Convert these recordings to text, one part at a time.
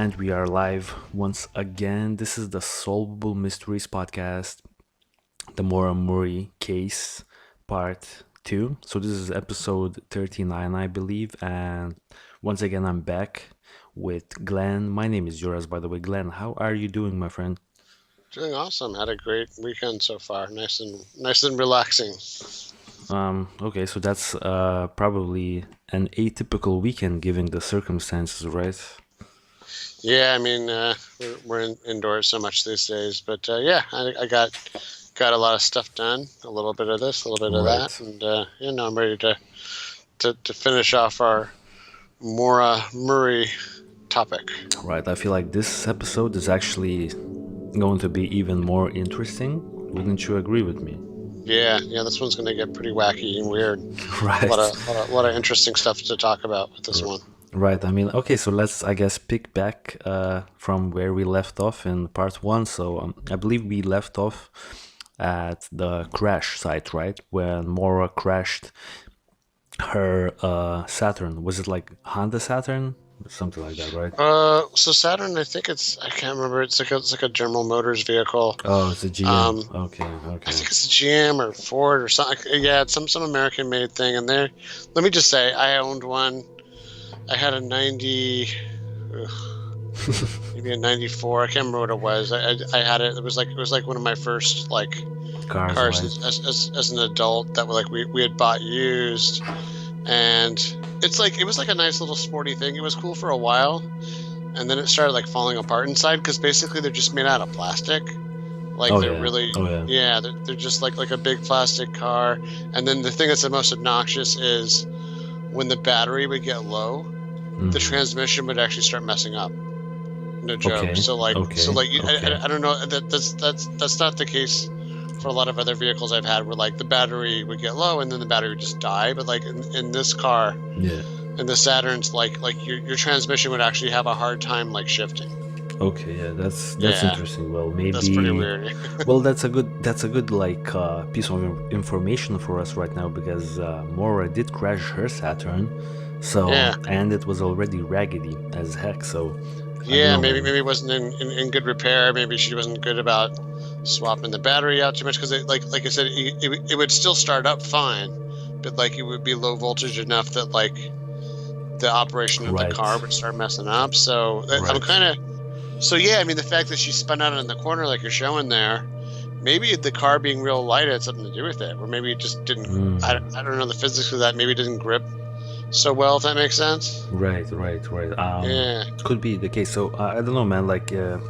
And we are live once again. This is the Solvable Mysteries Podcast, the Maura Murray case, part 2. So this is episode 39, I believe. And once again, I'm back with Glenn. My name is Juras, by the way. Glenn, how are you doing, my friend? Doing awesome. Had a great weekend so far. Nice and relaxing. Okay, so that's probably an atypical weekend given the circumstances, right? Yeah, I mean, we're indoors so much these days, but yeah, I got a lot of stuff done. A little bit of this, a little bit of Right. that, and I'm ready to finish off our Maura Murray topic. Right, I feel like this episode is actually going to be even more interesting. Wouldn't you agree with me? Yeah, this one's going to get pretty wacky and weird. Right. A lot of interesting stuff to talk about with this one. Right, I mean, okay, so let's, I guess, pick back from where we left off in part 1. So I believe we left off at the crash site, right? When Maura crashed her Saturn. Was it like Honda Saturn? Something like that, right? So Saturn, I can't remember. It's like a General Motors vehicle. Oh, it's a GM. Okay. I think it's a GM or Ford or something. Yeah, it's some American-made thing. And there, let me just say, I owned one. I had a 90, maybe a 94. I can't remember what it was. I had it. It was like one of my first cars right. as an adult that we had bought used, and it was like a nice little sporty thing. It was cool for a while, and then it started falling apart inside because basically they're just made out of plastic. They're just like a big plastic car. And then the thing that's the most obnoxious is when the battery would get low, the transmission would actually start messing up. No joke. Okay. I don't know. That's not the case for a lot of other vehicles I've had, where the battery would get low and then the battery would just die. But in this car, in the Saturns, your transmission would actually have a hard time shifting. Okay, yeah, that's interesting. Well, maybe that's pretty weird. Well, that's a good piece of information for us right now, because Maura did crash her Saturn, so and it was already raggedy as heck. So maybe it wasn't in good repair. Maybe she wasn't good about swapping the battery out too much, because like I said, it would still start up fine, but it would be low voltage enough that the operation of the car would start messing up. So I'm kind of. So yeah, I mean, the fact that she spun out in the corner like you're showing there, maybe the car being real light had something to do with it, or maybe it just didn't. I don't know the physics of that. Maybe it didn't grip so well, if that makes sense. Right. Could be the case. So I don't know, man.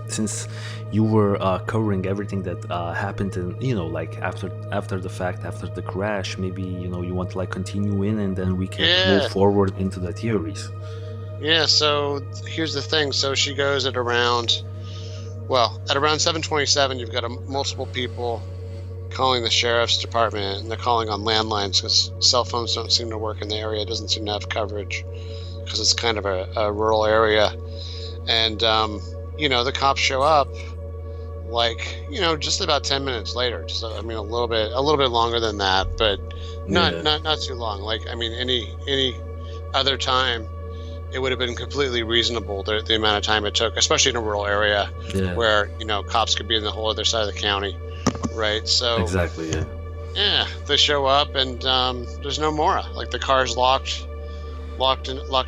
Since you were covering everything that happened, and after the fact, after the crash, maybe you want to continue in, and then we can move forward into the theories. Yeah, so here's the thing. So she goes at around 7:27, you've got multiple people calling the sheriff's department, and they're calling on landlines because cell phones don't seem to work in the area. It doesn't seem to have coverage because it's kind of a rural area. And, the cops show up just about 10 minutes later. So, I mean, a little bit longer than that, but not too long. Any other time, it would have been completely reasonable, the amount of time it took, especially in a rural area where, cops could be in the whole other side of the county, right? So exactly, yeah. Yeah, they show up and there's no Maura. The car's locked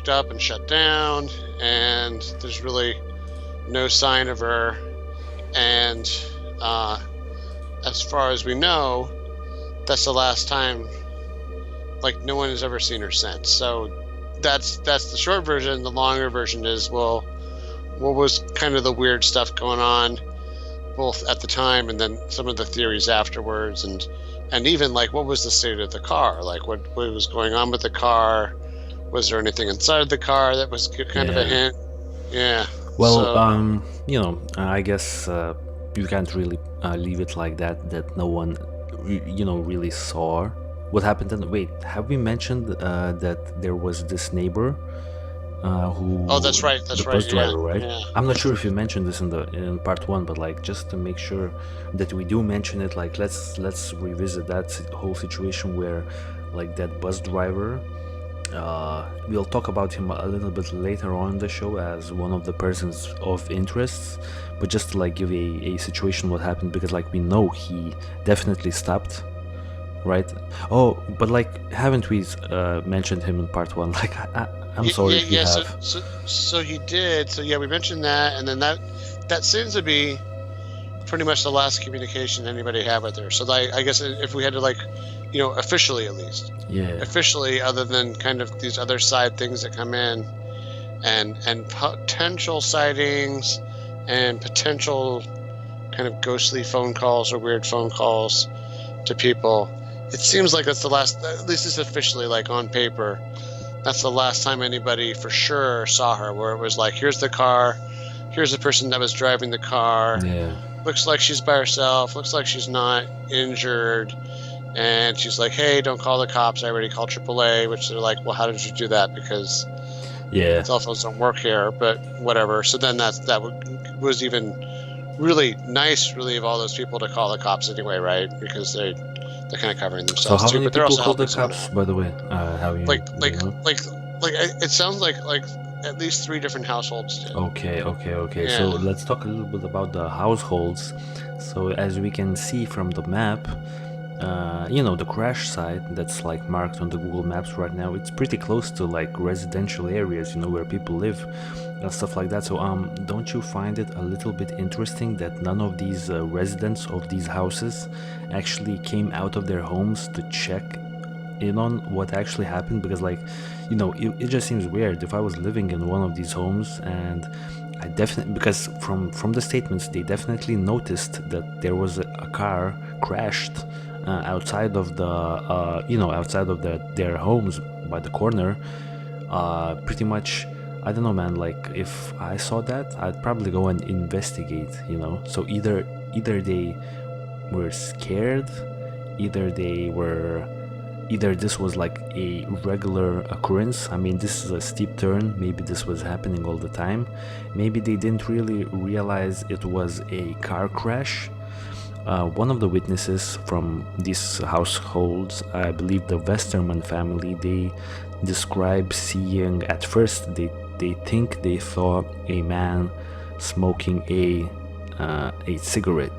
up and shut down, and there's really no sign of her. And as far as we know, that's the last time. No one has ever seen her since. So that's the short version. The longer version is, what was kind of the weird stuff going on both at the time and then some of the theories afterwards, and even what was the state of the car, what was going on with the car? Was there anything inside the car that was kind of a hint? Well, I guess you can't really leave it like that no one really saw what happened. Then wait, have we mentioned that there was this neighbor who? Oh, that's right. The bus driver, right? Yeah. I'm not sure if you mentioned this in part 1, but just to make sure that we do mention it, let's revisit that whole situation where that bus driver We'll talk about him a little bit later on in the show as one of the persons of interest, but just to like give a situation what happened, because like we know he definitely stopped, right? Oh, but like haven't we mentioned him in part one? Like I'm sorry if we have. So he did. So yeah, we mentioned that, and then that seems to be pretty much the last communication anybody had with her. So like, I guess if we had to like, officially at least. Yeah. Officially, other than kind of these other side things that come in, and potential sightings, and potential kind of ghostly phone calls or weird phone calls to people. It seems like that's the last. At least it's officially like on paper. That's the last time anybody for sure saw her. Where it was like, here's the car, here's the person that was driving the car. Yeah. Looks like she's by herself. Looks like she's not injured. And she's like, hey, don't call the cops. I already called AAA, which they're like, well, how did you do that? Because cell phones don't work here, but whatever. So then that was even really nice, really, of all those people to call the cops anyway, right? Because they're kind of covering themselves so how too. many But they're people also called the helping cops, someone out. by the way? How you Like know? it sounds like at least 3 different households did. Okay. Yeah. So let's talk a little bit about the households. So as we can see from the map, the crash site that's like marked on the Google Maps right now, it's pretty close to like residential areas, where people live and stuff like that. So don't you find it a little bit interesting that none of these residents of these houses actually came out of their homes to check in on what actually happened? Because like, it just seems weird. If I was living in one of these homes, and I definitely, because from the statements, they definitely noticed that there was a car crashed outside of their homes by the corner. Pretty much, I don't know, man. Like if I saw that, I'd probably go and investigate. So either they were scared, either this was like a regular occurrence. I mean, this is a steep turn. Maybe this was happening all the time. Maybe they didn't really realize it was a car crash. One of the witnesses from these households, I believe the Westerman family, they describe seeing, at first they think they saw a man smoking a cigarette,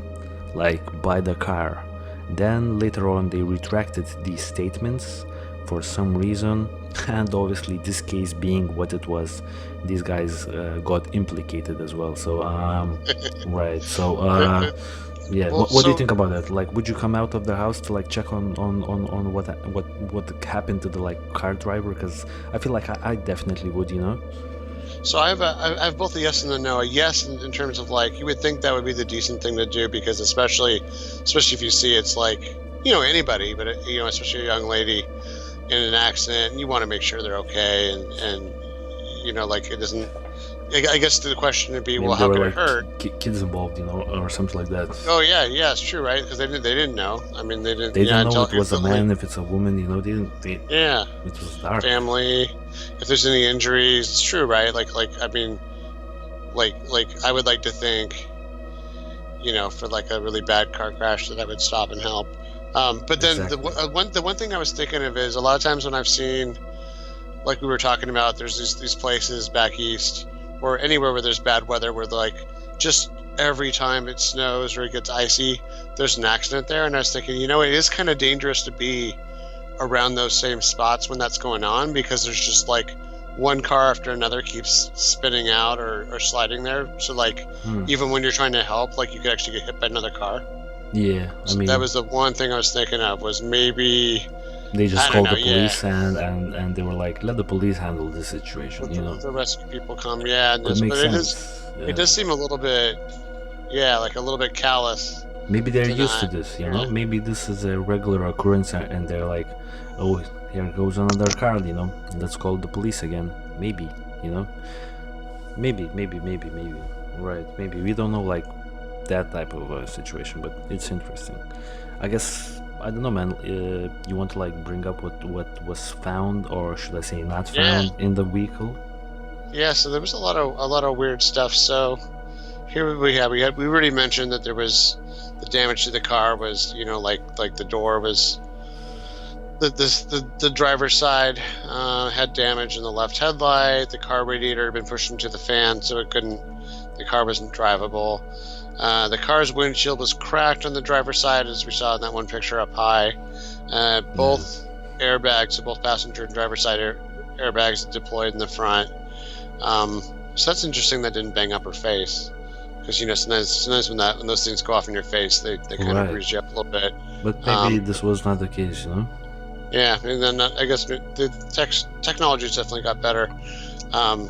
like by the car. Then later on they retracted these statements for some reason, and obviously this case being what it was, these guys got implicated as well. So right, so yeah, Well, what do you think about that? Like, would you come out of the house to like check on what happened to the like car driver? Because I feel like I definitely would, So I have both a yes and a no. A yes in terms of like, you would think that would be the decent thing to do, because especially if you see it's like, anybody, but especially a young lady in an accident, you want to make sure they're okay, and like it doesn't. I guess the question would be, Maybe well, how there could were it like hurt? kids involved, or something like that. Oh yeah, it's true, right? Because they didn't know. I mean, they didn't. They didn't know until it was a man, if it's a woman, Yeah. It was dark. Family. If there's any injuries, it's true, right? Like I mean, like I would like to think, for like a really bad car crash, that I would stop and help. But then Exactly. the one thing I was thinking of is a lot of times when I've seen, like we were talking about, there's these places back east or anywhere where there's bad weather, where like just every time it snows or it gets icy, there's an accident there. And I was thinking, it is kind of dangerous to be around those same spots when that's going on, because there's just like one car after another keeps spinning out or sliding there. So like even when you're trying to help, like you could actually get hit by another car. Yeah, So that was the one thing I was thinking of, was maybe they just I don't called the know, yeah. police and they were like, let the police handle this situation, the rescue people come. Yeah, and That makes but sense. Yeah. it does seem a little bit, like a little bit callous. Maybe they're to used to not- this, yeah. Maybe this is a regular occurrence, and they're like, oh, here goes another car, let's call the police again. Maybe, maybe. Right, maybe. We don't know, like, that type of situation, but it's interesting. I guess, I don't know, man. You want to, like, bring up what was found, or should I say not found, in the vehicle? Yeah, so there was a lot of weird stuff. So here we already mentioned that there was the damage to the car was, like the the driver's side had damage in the left headlight. The car radiator had been pushed into the fan, so the car wasn't drivable. The car's windshield was cracked on the driver's side, as we saw in that one picture up high. Both airbags, so both passenger and driver's side airbags deployed in the front. So that's interesting that didn't bang up her face, because sometimes when those things go off in your face, they kind of bruise you up a little bit. But maybe this was not the case, Yeah, and then I guess the technology has definitely got better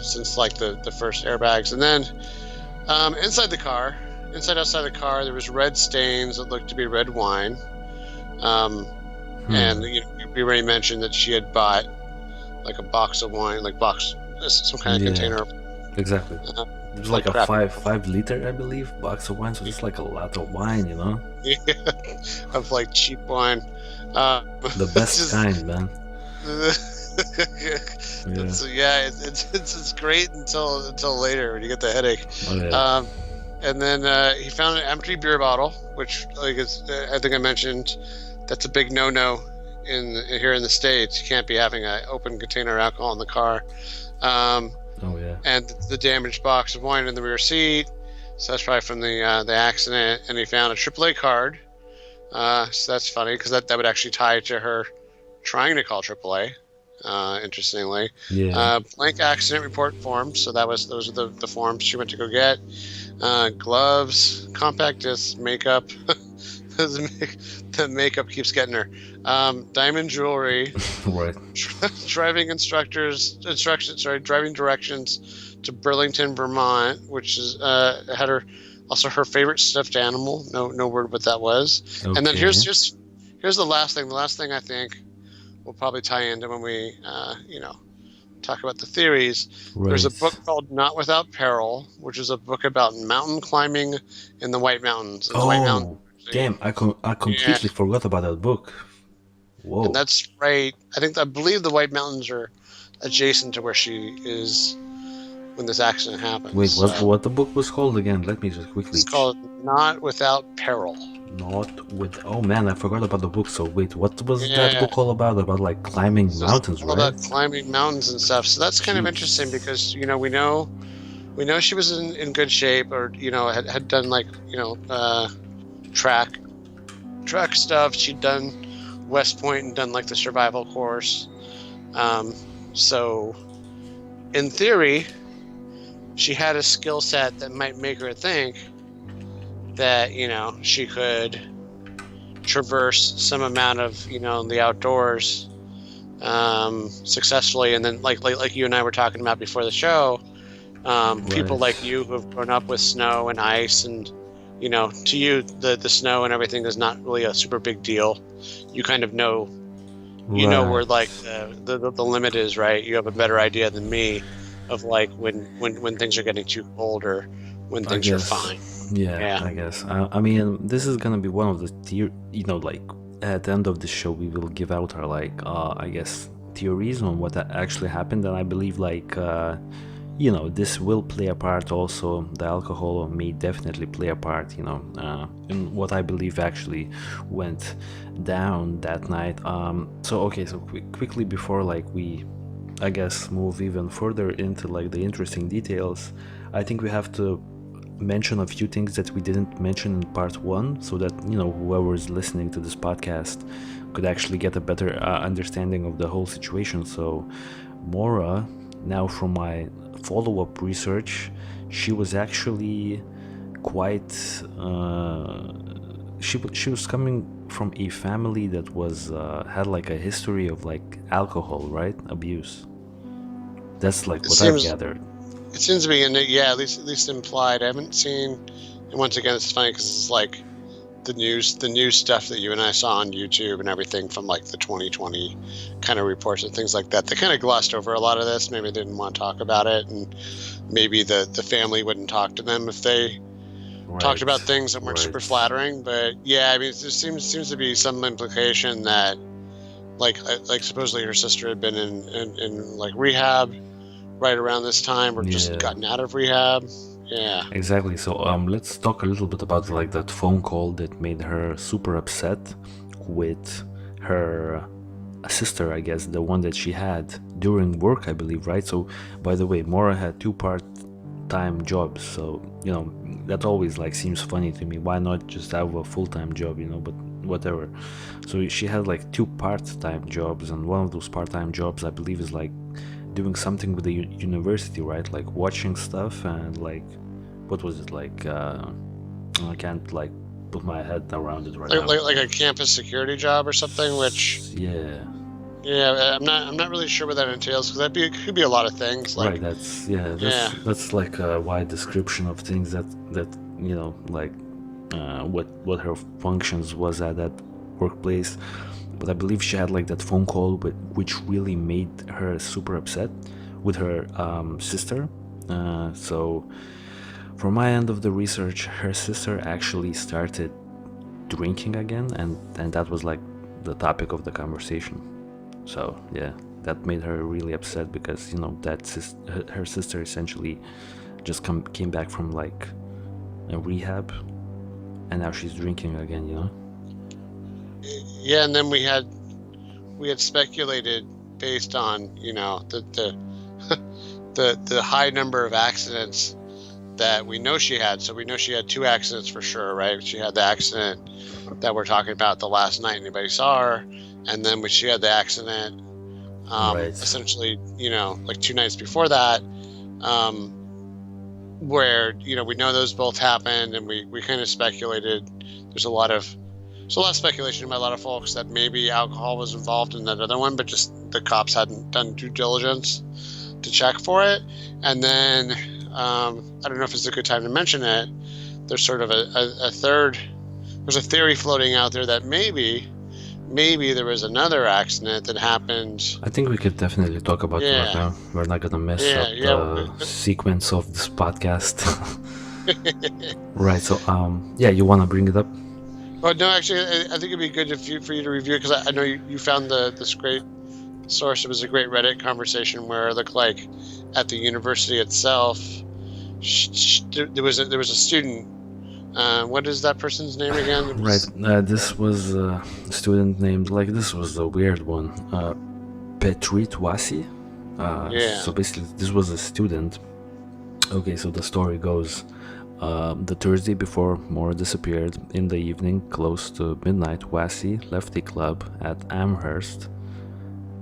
since like the first airbags. And then outside the car, there was red stains that looked to be red wine. And we already mentioned that she had bought like a box of wine, some kind of container. Exactly. It was like a 5 liter, I believe, box of wine. So it's like a lot of wine, Yeah, of like cheap wine. The best kind, man. It's great until later when you get the headache. Oh, yeah. And then he found an empty beer bottle, which I think I mentioned. That's a big no-no here in the States. You can't be having an open container of alcohol in the car. Oh yeah. And the damaged box of wine in the rear seat. So that's probably from the accident. And he found a AAA card. So that's funny, because that would actually tie to her trying to call AAA. Interestingly, blank accident report forms. So those are the forms she went to go get. Gloves, compact disc, makeup. The makeup keeps getting her. Diamond jewelry. Right. Driving directions to Burlington, Vermont, which is had her favorite stuffed animal. No word what that was. Okay. And then here's the last thing. The last thing I think will probably tie into when we talk about the theories. Right. There's a book called Not Without Peril, which is a book about mountain climbing in the White Mountains. Damn, I completely forgot about that book. Whoa. And that's right. I believe the White Mountains are adjacent to where she is when this accident happened. Wait, what the book was called again? Let me just quickly. It's called Not Without Peril. Oh man, I forgot about the book. So wait, what was that book all about? About like climbing mountains, right? About climbing mountains and stuff. So that's kind of interesting, because we know she was in good shape, or had done track stuff. She'd done West Point and done like the survival course. So in theory, she had a skill set that might make her think that she could traverse some amount of the outdoors successfully. And then like you and I were talking about before the show, people like you who have grown up with snow and ice, and to you the snow and everything is not really a super big deal. You kind of know where like the limit is, right? You have a better idea than me of like when things are getting too cold, or when things are fine. Yeah, I guess. I mean, this is gonna be one of the like at the end of the show we will give out our I guess theories on what actually happened, and I believe this will play a part also. The alcohol may definitely play a part, in what I believe actually went down that night. So quickly before we, I guess, move even further into the interesting details, I think we have to mention a few things that we didn't mention in part 1, so that whoever is listening to this podcast could actually get a better understanding of the whole situation. So Maura, now from my follow-up research, she was actually quite she was coming from a family that was had a history of alcohol, right, abuse. That's what I've gathered. It seems to be at least implied. I haven't seen, and once again it's funny because it's the news stuff that you and I saw on YouTube and everything from the 2020 kind of reports and things like that. They kind of glossed over a lot of this. Maybe they didn't want to talk about it, and maybe the family wouldn't talk to them if they talked about things that weren't super flattering. But I mean, there seems to be some implication that supposedly her sister had been in rehab right around this time, or just gotten out of rehab. Yeah, exactly. So let's talk a little bit about that phone call that made her super upset with her sister, I guess, the one that she had during work, I believe, right? So, by the way, Maura had two part-time jobs, so that always like seems funny to me. Why not just have a full-time job, but whatever. So she had like two part-time jobs, and one of those part-time jobs, I believe, is like doing something with the university, right? Like watching stuff, and like, what was it like? I can't like put my head around it right now. Like a campus security job or something, which Yeah. Yeah, I'm not really sure what that entails, because could be a lot of things. Like, right. That's like a wide description of things that like what her functions was at that workplace. But I believe she had like that phone call, which really made her super upset with her sister. So from my end of the research, her sister actually started drinking again, and that was like the topic of the conversation. So yeah, that made her really upset, because her sister essentially just came back from like a rehab, and now she's drinking again. Yeah, and then we had speculated based on the the high number of accidents that we know she had. So we know she had two accidents for sure, right? She had the accident that we're talking about the last night anybody saw her, and then she had the accident Right. essentially like 2 nights before that, where we know those both happened, and we kind of speculated. There's a lot of speculation by a lot of folks that maybe alcohol was involved in that other one, but just the cops hadn't done due diligence to check for it. And then I don't know if it's a good time to mention it. There's sort of a third. There's a theory floating out there that maybe there was another accident that happened. I think we could definitely talk about that right now. We're not gonna mess up the sequence of this podcast. Right. So you wanna bring it up? Well, no, actually, I think it'd be good for you to review it, because I know you found this great source. It was a great Reddit conversation where it looked like at the university itself, there was a student. What is that person's name again? Right. This was a student named, like, this was a weird one. Petritwasi. So basically, this was a student. Okay, so the story goes. The Thursday before Maura disappeared, in the evening, close to midnight, Wasi left a club at Amherst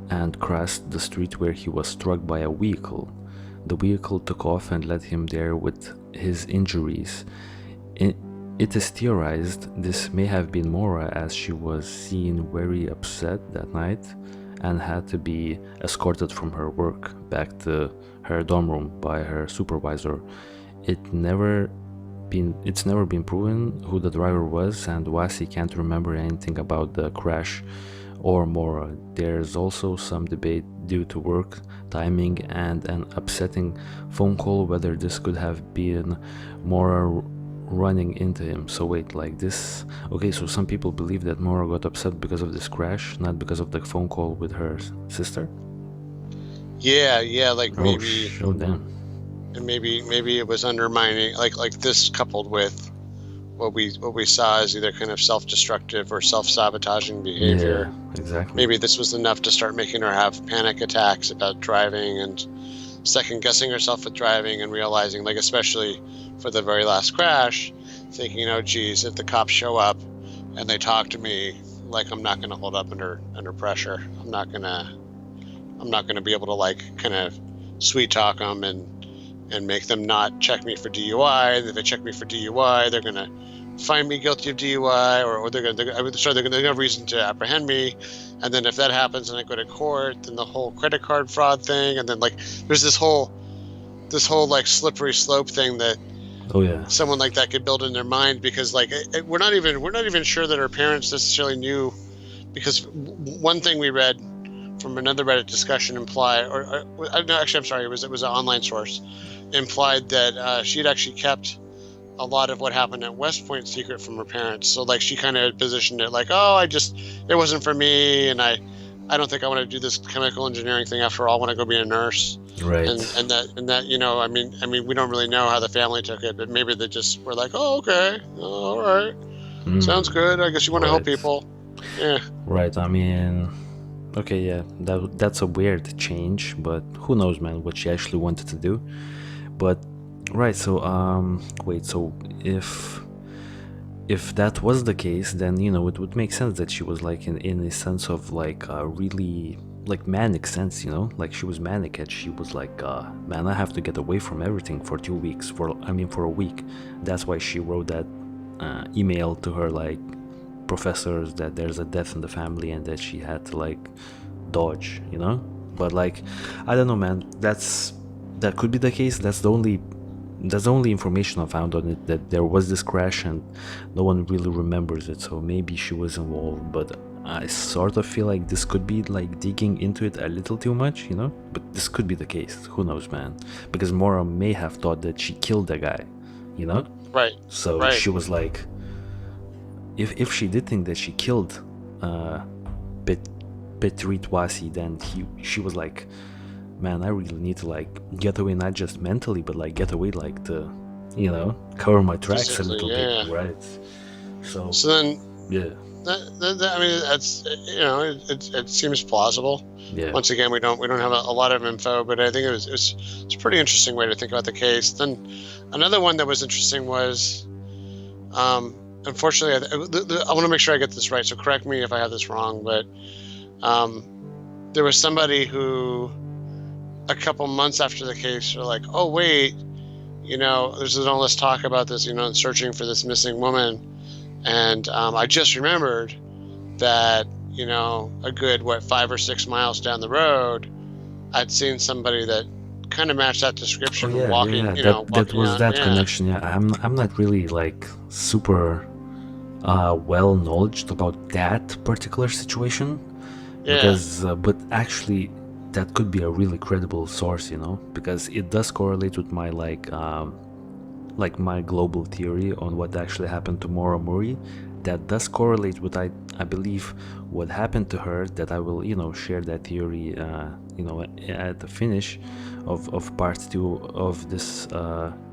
and crossed the street, where he was struck by a vehicle. The vehicle took off and led him there with his injuries. It is theorized this may have been Maura, as she was seen very upset that night and had to be escorted from her work back to her dorm room by her supervisor. It's never been proven who the driver was, and Wasi can't remember anything about the crash or Maura. There's also some debate due to work timing and an upsetting phone call whether this could have been Maura running into him. So wait, like this. Okay, so some people believe that Maura got upset because of this crash, not because of the phone call with her sister. Yeah, like maybe. Show them. And maybe it was undermining, like this, coupled with what we saw as either kind of self-destructive or self-sabotaging behavior. Yeah, exactly. Maybe this was enough to start making her have panic attacks about driving and second-guessing herself with driving, and realizing, like, especially for the very last crash, thinking, oh geez, if the cops show up and they talk to me, like, I'm not going to hold up under pressure. I'm not going to be able to, like, kind of sweet talk them and make them not check me for DUI. If they check me for DUI, they're going to find me guilty of DUI, or they're going to have reason to apprehend me. And then if that happens and I go to court, then the whole credit card fraud thing, and then, like, there's this whole like slippery slope thing that someone like that could build in their mind, because, like, we're not even sure that her parents necessarily knew, because one thing we read from another Reddit discussion implied, I'm sorry, it was an online source, implied that she'd actually kept a lot of what happened at West Point secret from her parents. So, like, she kind of positioned it like, oh, it wasn't for me, and I don't think I want to do this chemical engineering thing after all. I want to go be a nurse. Right. And that I mean, we don't really know how the family took it, but maybe they just were like, oh, okay, all right, sounds good. I guess you want to help people. Yeah. Right. I mean, Okay, yeah, that's a weird change, but who knows, man, what she actually wanted to do. But right, so wait, so if that was the case, then it would make sense that she was like in a sense of like really like manic sense, like she was manic and she was like, man, I have to get away from everything for 2 weeks, for a week. That's why she wrote that email to her like professors that there's a death in the family and that she had to like dodge, but like I don't know, man, that could be the case. That's the only information I found on it, that there was this crash and no one really remembers it, so maybe she was involved. But I sort of feel like this could be like digging into it a little too much, but this could be the case. Who knows, man? Because Maura may have thought that she killed the guy, Right. So right. she was like, if she did think that she killed Petri Twasi, then she was like, man, I really need to like get away, not just mentally, but like get away, like to, cover my tracks Physically, a little bit, right? So then, yeah, I mean, that's it seems plausible. yeah. Once again, we don't have a lot of info, but I think it's a pretty interesting way to think about the case. Then another one that was interesting was, unfortunately, I want to make sure I get this right, so correct me if I have this wrong, but there was somebody who, a couple months after the case, are like, oh wait, there's all this talk about this, searching for this missing woman, and I just remembered that a good 5 or 6 miles down the road, I'd seen somebody that kind of matched that description. Walking, that was that connection. Yeah, I'm not really like super well knowledgeable about that particular situation, because but actually that could be a really credible source, because it does correlate with my like my global theory on what actually happened to Maura Murray. That does correlate with I believe what happened to her. That I will share that theory at the finish of part 2 of this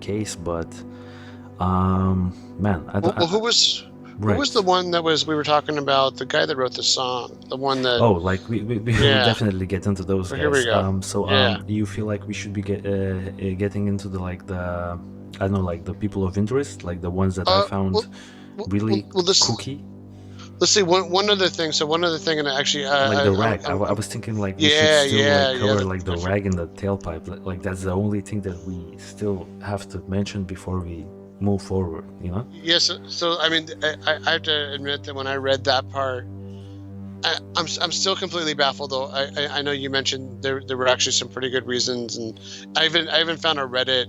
case. But man, I don't. Well, who was? Right. Who was the one that we were talking about? The guy that wrote the song, the one that. Oh, like we will definitely get into those guys. Here we go. Do you feel like we should be getting into the I don't know, like the people of interest, like the ones that I found really kooky? Let's see. One other thing. So one other thing, and actually, like the rag. I was thinking like we should still cover like the rag in the tailpipe. Like that's the only thing that we still have to mention before we move forward, Yes. So I mean, I have to admit that when I read that part, I'm still completely baffled. Though I know you mentioned there were actually some pretty good reasons, and I even found a Reddit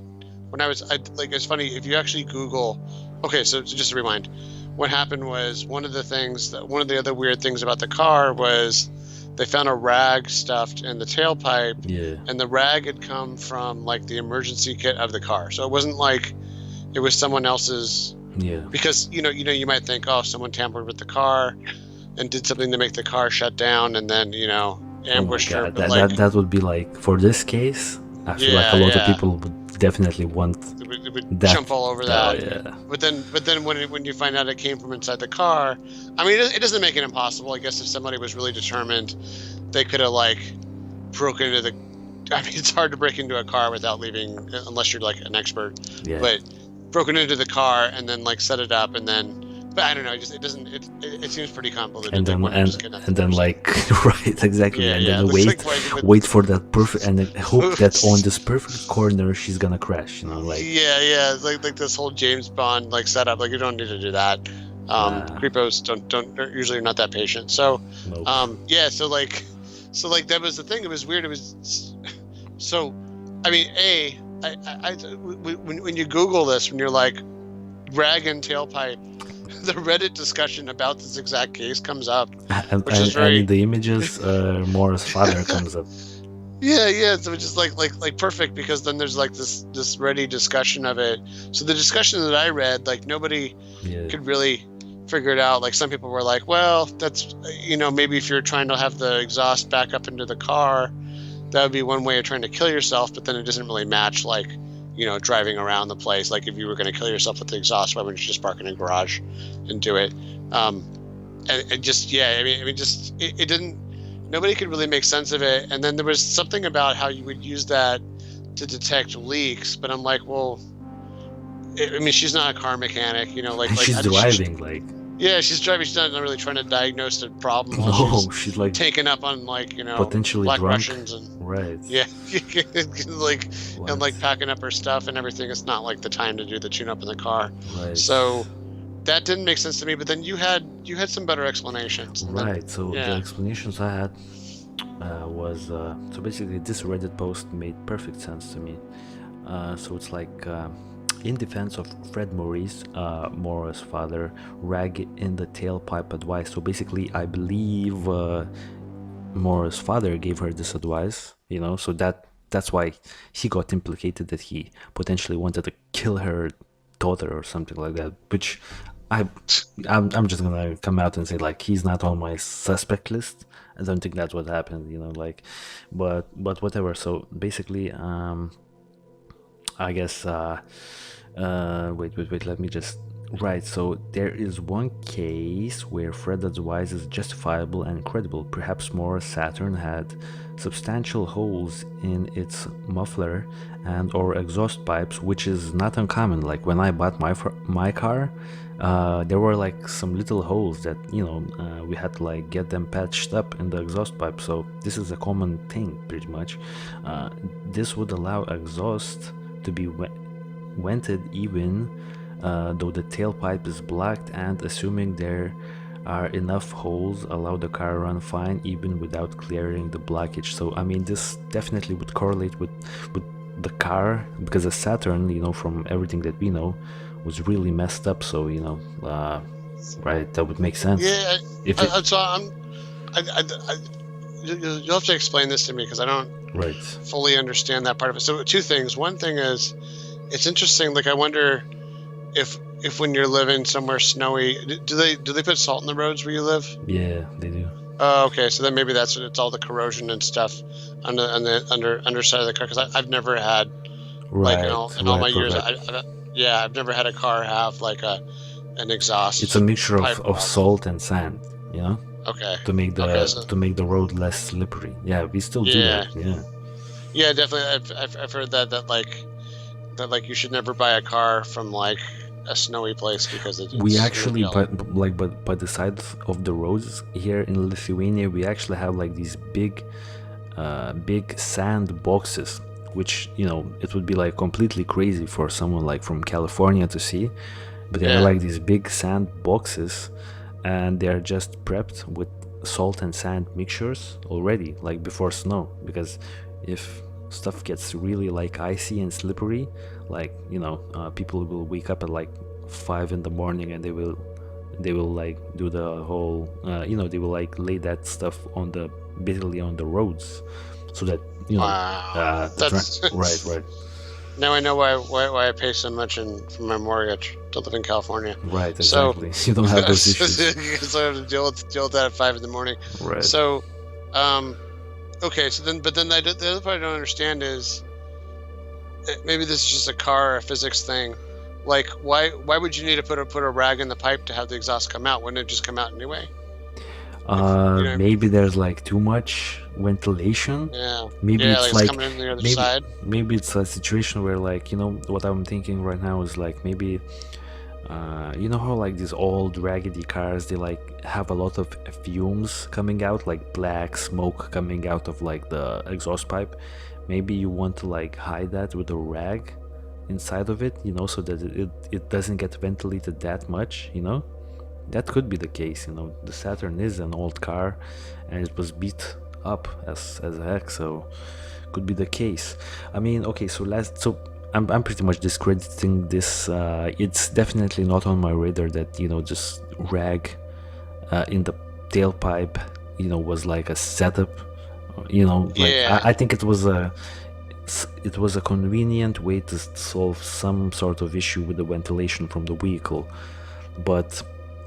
when it's funny if you actually Google. Okay, so just to rewind, what happened was one of the other weird things about the car was they found a rag stuffed in the tailpipe, and the rag had come from like the emergency kit of the car, so it wasn't like it was someone else's. Because you might think, oh, someone tampered with the car and did something to make the car shut down, and then ambushed her. That would be like, for this case, I feel like a lot of people would definitely want it would jump all over that. But then when you find out it came from inside the car, I mean, it doesn't make it impossible. I guess if somebody was really determined, they could have like broken into the. I mean, it's hard to break into a car without leaving, unless you're like an expert. But broken into the car and then like set it up and then. But I don't know. It seems pretty convoluted. And then like right, exactly. And then wait for that perfect, and then hope that on this perfect corner she's gonna crash. It's like this whole James Bond like setup. Like you don't need to do that. Creepos don't usually are not that patient. So So like that was the thing. It was weird. It was so. I mean, when you Google this, when you're like rag and tailpipe. The Reddit discussion about this exact case comes up, which is very. And the images, Maura's father comes up. Yeah. So it's just like perfect, because then there's like this ready discussion of it. So the discussion that I read, like nobody could really figure it out. Like some people were like, well, that's maybe if you're trying to have the exhaust back up into the car, that would be one way of trying to kill yourself. But then it doesn't really match like. Driving around the place, like if you were going to kill yourself with the exhaust, why wouldn't you just park in a garage and do it? And just, I mean, just it didn't. nobody could really make sense of it. And then there was something about how you would use that to detect leaks, but I'm like, well, I mean, she's not a car mechanic, like She's driving, like. Yeah, she's driving. She's not really trying to diagnose the problem. No, she's like taken up on potentially Black drunk. Russians and right. Yeah, like packing up her stuff and everything. It's not like the time to do the tune-up in the car. Right. So that didn't make sense to me. But then you had some better explanations. Right. So the explanations I had was so basically this Reddit post made perfect sense to me. So it's like. In defense of Fred Maurice, Maura's father, rag in the tailpipe advice. So basically, I believe Maura's father gave her this advice, so that's why he got implicated, that he potentially wanted to kill her daughter or something like that, which I'm just gonna come out and say, like, he's not on my suspect list. I don't think that's what happened, but whatever. So basically, I guess wait, let me just right. So there is one case where Fred's advice is justifiable and credible. Perhaps Maura's Saturn had substantial holes in its muffler and or exhaust pipes, which is not uncommon. Like when I bought my car, there were like some little holes that we had to like get them patched up in the exhaust pipe. So this is a common thing, pretty much. This would allow exhaust to be vented even though the tailpipe is blocked, and assuming there are enough holes, allow the car run fine even without clearing the blockage. So I mean, this definitely would correlate with the car, because the Saturn, from everything that we know, was really messed up. So right, that would make sense. Yeah, you'll have to explain this to me, because I don't fully understand that part of it. So two things. One thing is, it's interesting. Like, I wonder if when you're living somewhere snowy, do they put salt in the roads where you live? Yeah, they do. Oh, okay. So then maybe it's all the corrosion and stuff on the underside of the car. Because I've never had in all my years. I've never had a car have like an exhaust. It's a mixture of salt and sand. Okay. To make the road less slippery. Yeah, we still do that. Yeah. Yeah, definitely. I've heard that you should never buy a car from like a snowy place, because we actually but by the side of the roads here in Lithuania, we actually have like these big sand boxes, which it would be like completely crazy for someone like from California to see, but they're like these big sand boxes, and they're just prepped with salt and sand mixtures already, like before snow, because if stuff gets really like icy and slippery, like people will wake up at like 5 in the morning, and they will like do the whole they will like lay that stuff basically on the roads, so that right. Now I know why I pay so much for my mortgage to live in California. Right, exactly. So, you don't have those issues. So I have to deal with that at 5 in the morning. Right. So okay, so then the other part I don't understand is, maybe this is just a physics thing. Like, why would you need to put a rag in the pipe to have the exhaust come out? Wouldn't it just come out anyway? Maybe there's like too much ventilation. Yeah. Maybe it's like coming in the other side. Maybe it's a situation where, like, what I'm thinking right now is like, maybe how like these old raggedy cars, they like have a lot of fumes coming out, like black smoke coming out of like the exhaust pipe. Maybe you want to like hide that with a rag inside of it, so that it doesn't get ventilated that much. That could be the case. The Saturn is an old car, and it was beat up as heck, so could be the case. I mean, okay, so I'm pretty much discrediting this. It's definitely not on my radar that just rag in the tailpipe was like a setup. I think it was a convenient way to solve some sort of issue with the ventilation from the vehicle. But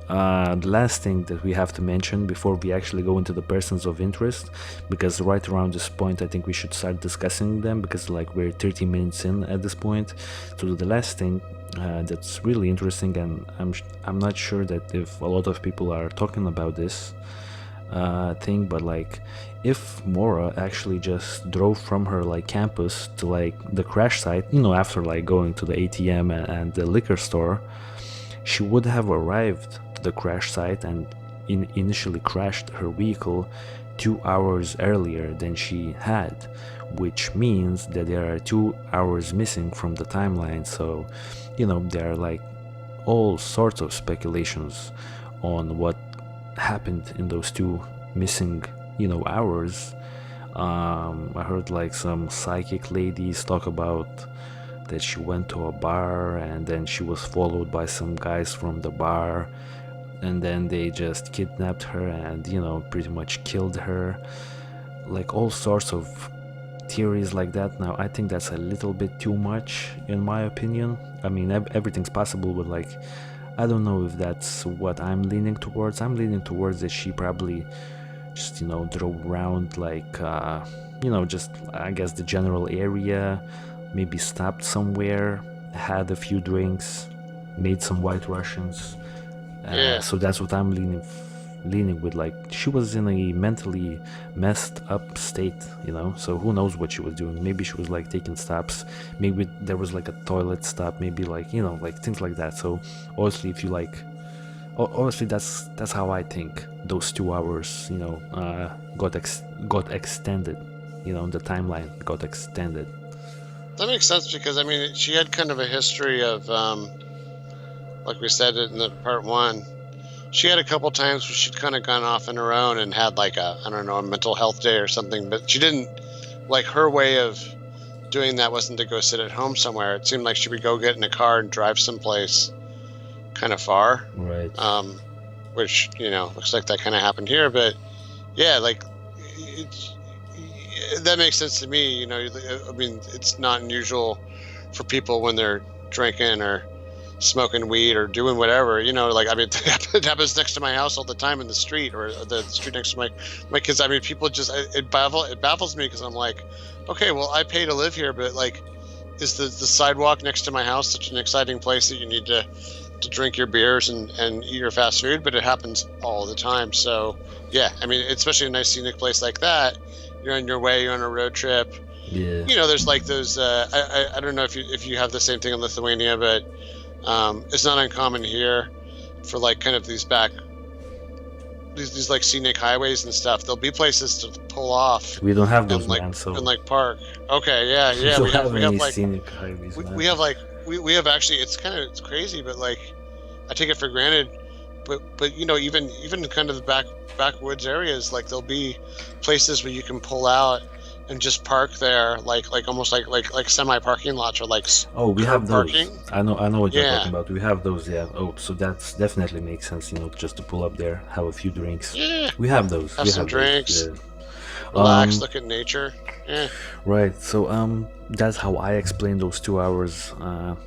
the last thing that we have to mention before we actually go into the persons of interest, because right around this point I think we should start discussing them, because like we're 30 minutes in at this point. So the last thing that's really interesting, and I'm not sure that if a lot of people are talking about this, thing, but like if Maura actually just drove from her like campus to like the crash site, after like going to the ATM and the liquor store, she would have arrived to the crash site and initially crashed her vehicle 2 hours earlier than she had, which means that there are 2 hours missing from the timeline. So there are like all sorts of speculations on what happened in those two missing hours. I heard like some psychic ladies talk about that she went to a bar and then she was followed by some guys from the bar, and then they just kidnapped her and pretty much killed her. Like all sorts of theories like that. Now I think that's a little bit too much in my opinion. I mean, everything's possible, but like I don't know if that's what I'm leaning towards. I'm leaning towards that she probably just drove around like just I guess the general area, maybe stopped somewhere, had a few drinks, made some White Russians. Yeah. So that's what I'm leaning with. Like she was in a mentally messed up state, so who knows what she was doing. Maybe she was like taking stops, maybe there was like a toilet stop, maybe like like things like that. So honestly, if you like, honestly, that's how I think those 2 hours got extended. The timeline got extended. That makes sense because I mean she had kind of a history of like we said in the part one, she had a couple times where she'd kind of gone off on her own and had like a mental health day or something, but she didn't, like her way of doing that wasn't to go sit at home somewhere. It seemed like she would go get in a car and drive someplace kind of far. Right. Which, looks like that kind of happened here, but yeah, like that makes sense to me. I mean, it's not unusual for people when they're drinking or smoking weed or doing whatever, like, I mean, it happens next to my house all the time in the street or the street next to my kids. I mean, people just, it baffles me because I'm like, okay, well, I pay to live here, but like, is the sidewalk next to my house such an exciting place that you need to drink your beers and eat your fast food? But it happens all the time. So yeah, I mean, especially a nice scenic place like that, you're on your way, you're on a road trip. Yeah. There's like those, I don't know if you have the same thing in Lithuania, but it's not uncommon here for like kind of these like scenic highways and stuff. There'll be places to pull off. We don't have those, and, like, man. So and like park. Okay, yeah. we have like scenic highways. we have like we have actually. It's crazy, but like I take it for granted. But even kind of the backwoods areas, like there'll be places where you can pull out and just park there, like almost like semi parking lots or like we have those. Parking. I know what you're talking about. We have those, yeah. So that's definitely makes sense, just to pull up there, have a few drinks. Yeah. We have those. Have some drinks. Yeah. Relax, look at nature. Yeah. Right. So that's how I explain those 2 hours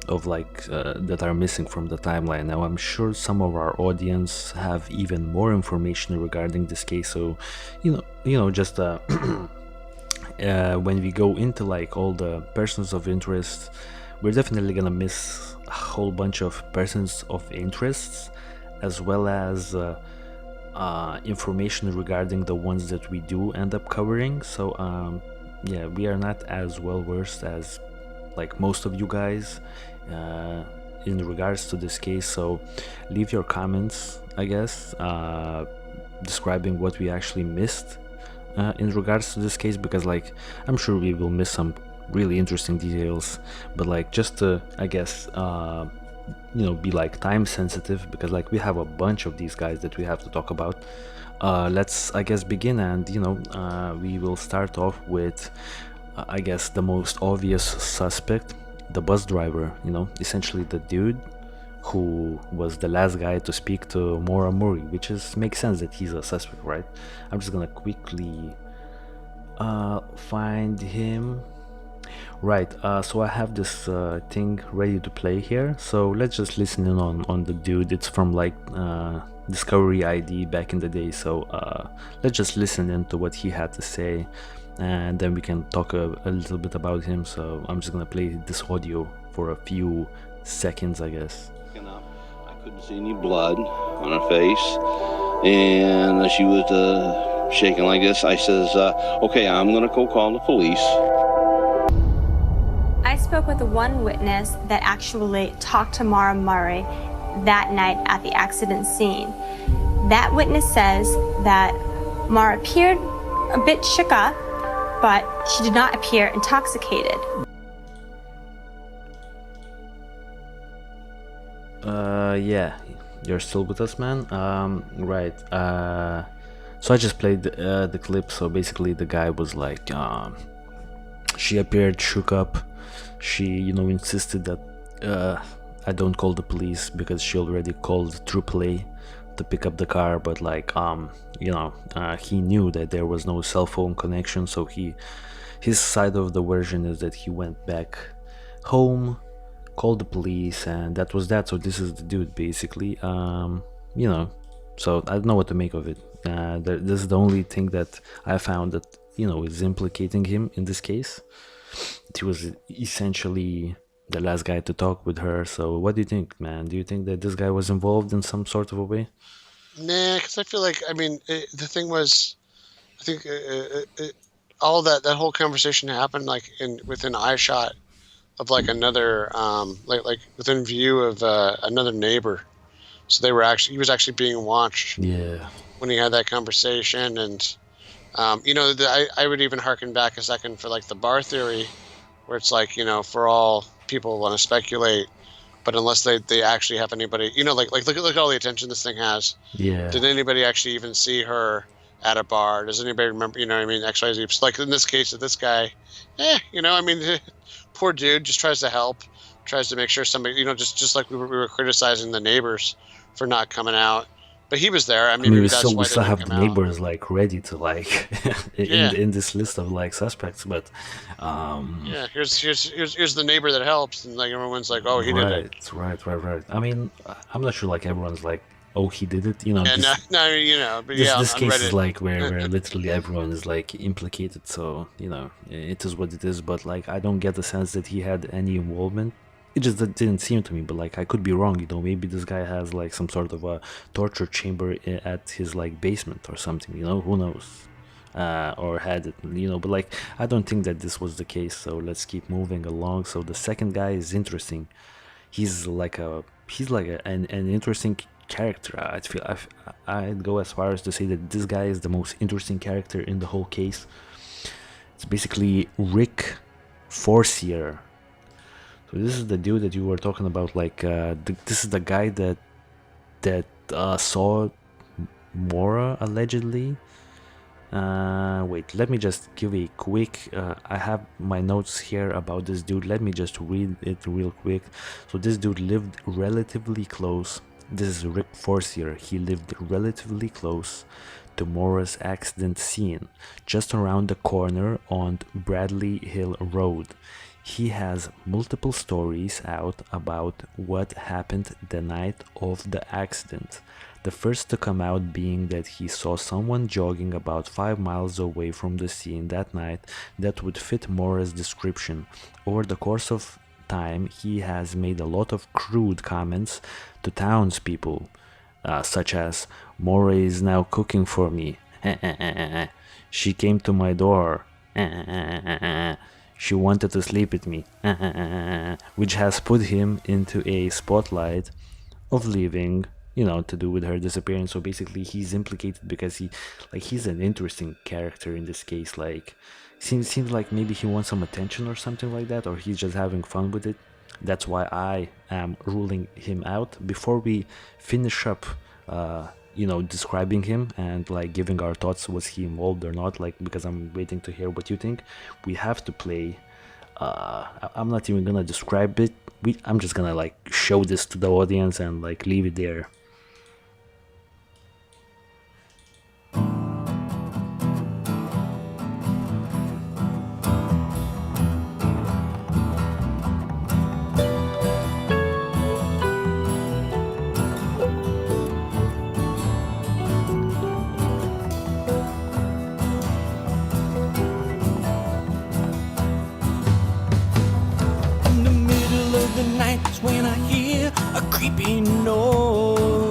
of like that are missing from the timeline. Now I'm sure some of our audience have even more information regarding this case. So just when we go into like all the persons of interest, we're definitely gonna miss a whole bunch of persons of interests, as well as information regarding the ones that we do end up covering. So yeah, we are not as well versed as like most of you guys in regards to this case. So leave your comments, I guess, describing what we actually missed in regards to this case, because like I'm sure we will miss some really interesting details, but like just to, I guess, be like time sensitive, because like we have a bunch of these guys that we have to talk about. Let's, I guess, begin, and we will start off with I guess the most obvious suspect, the bus driver, essentially the dude who was the last guy to speak to Maura Murray, which makes sense that he's a suspect, right? I'm just gonna quickly find him. Right, so I have this thing ready to play here, so let's just listen in on the dude. It's from like Discovery ID back in the day, so let's just listen into what he had to say, and then we can talk a little bit about him. So I'm just gonna play this audio for a few seconds, I guess. I couldn't see any blood on her face. and she was shaking like this. I says, okay, I'm going to go call the police. I spoke with the one witness that actually talked to Maura Murray that night at the accident scene. That witness says that Maura appeared a bit shook up, but she did not appear intoxicated. Yeah, you're still with us, man? Right. So I just played the clip. So basically the guy was like, she appeared shook up. She, insisted that I don't call the police because she already called AAA to pick up the car, but he knew that there was no cell phone connection, so his side of the version is that he went back home, called the police, and that was that. So this is the dude basically. So I don't know what to make of it. This is the only thing that I found that is implicating him in this case. He was essentially the last guy to talk with her. So what do you think, man? Do you think that this guy was involved in some sort of a way? Nah, because I feel like, the thing was, I think all that whole conversation happened like within eye shot of like another like within view of another neighbor. So he was actually being watched. Yeah. When he had that conversation, and I would even harken back a second for like the bar theory, where it's like, for all people want to speculate, but unless they actually have anybody, like look at all the attention this thing has. Yeah. Did anybody actually even see her at a bar? Does anybody remember? XYZ. Like in this case of this guy, poor dude just tries to help, tries to make sure somebody, just like we were criticizing the neighbors for not coming out. But he was there. We still have the neighbors like ready to like in this list of like suspects. But here's the neighbor that helps, and like everyone's like, oh, he did it. Right. I'm not sure like everyone's like, oh, he did it. But this case Reddit. Is like where literally everyone is like implicated. So it is what it is. But like I don't get the sense that he had any involvement. It just didn't seem to me, but like I could be wrong, maybe this guy has like some sort of a torture chamber at his like basement or something, who knows, or had it, but like I don't think that this was the case. So let's keep moving along. So the second guy is interesting. He's like an interesting character. I'd go as far as to say that this guy is the most interesting character in the whole case. It's basically Rick Forcier. So this is the dude that you were talking about, like this is the guy that saw Maura allegedly. Wait, let me just give a quick, I have my notes here about this dude. Let me just read it real quick. So this dude lived relatively close. This is Rick Forcier. He lived relatively close to Maura's accident scene, just around the corner on Bradley Hill Road. He has multiple stories out about what happened the night of the accident. The first to come out being that he saw someone jogging about 5 miles away from the scene that night that would fit Maura's description. Over the course of time, he has made a lot of crude comments to townspeople, such as, "Maura is now cooking for me. She came to my door. She wanted to sleep with me," which has put him into a spotlight of leaving, to do with her disappearance. So basically he's implicated because he's an interesting character in this case. Like seems like maybe he wants some attention or something like that, or he's just having fun with it. That's why I am ruling him out. Before we finish up describing him and like giving our thoughts, was he involved or not, like, because I'm waiting to hear what you think, we have to play I'm not even gonna describe it. I'm just gonna like show this to the audience and like leave it there. When I hear a creepy noise,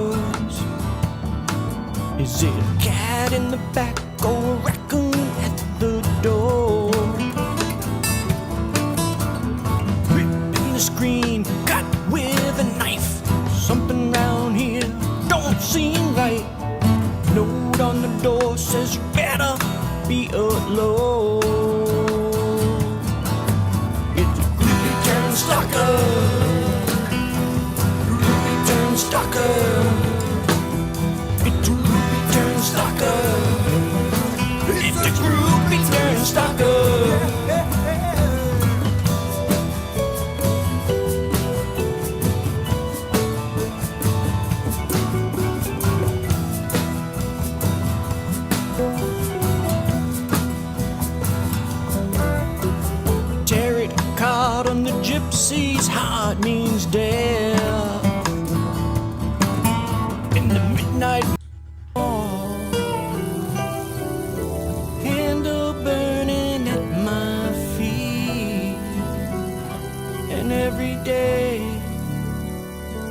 sees heart means death. In the midnight candle burning at my feet, and every day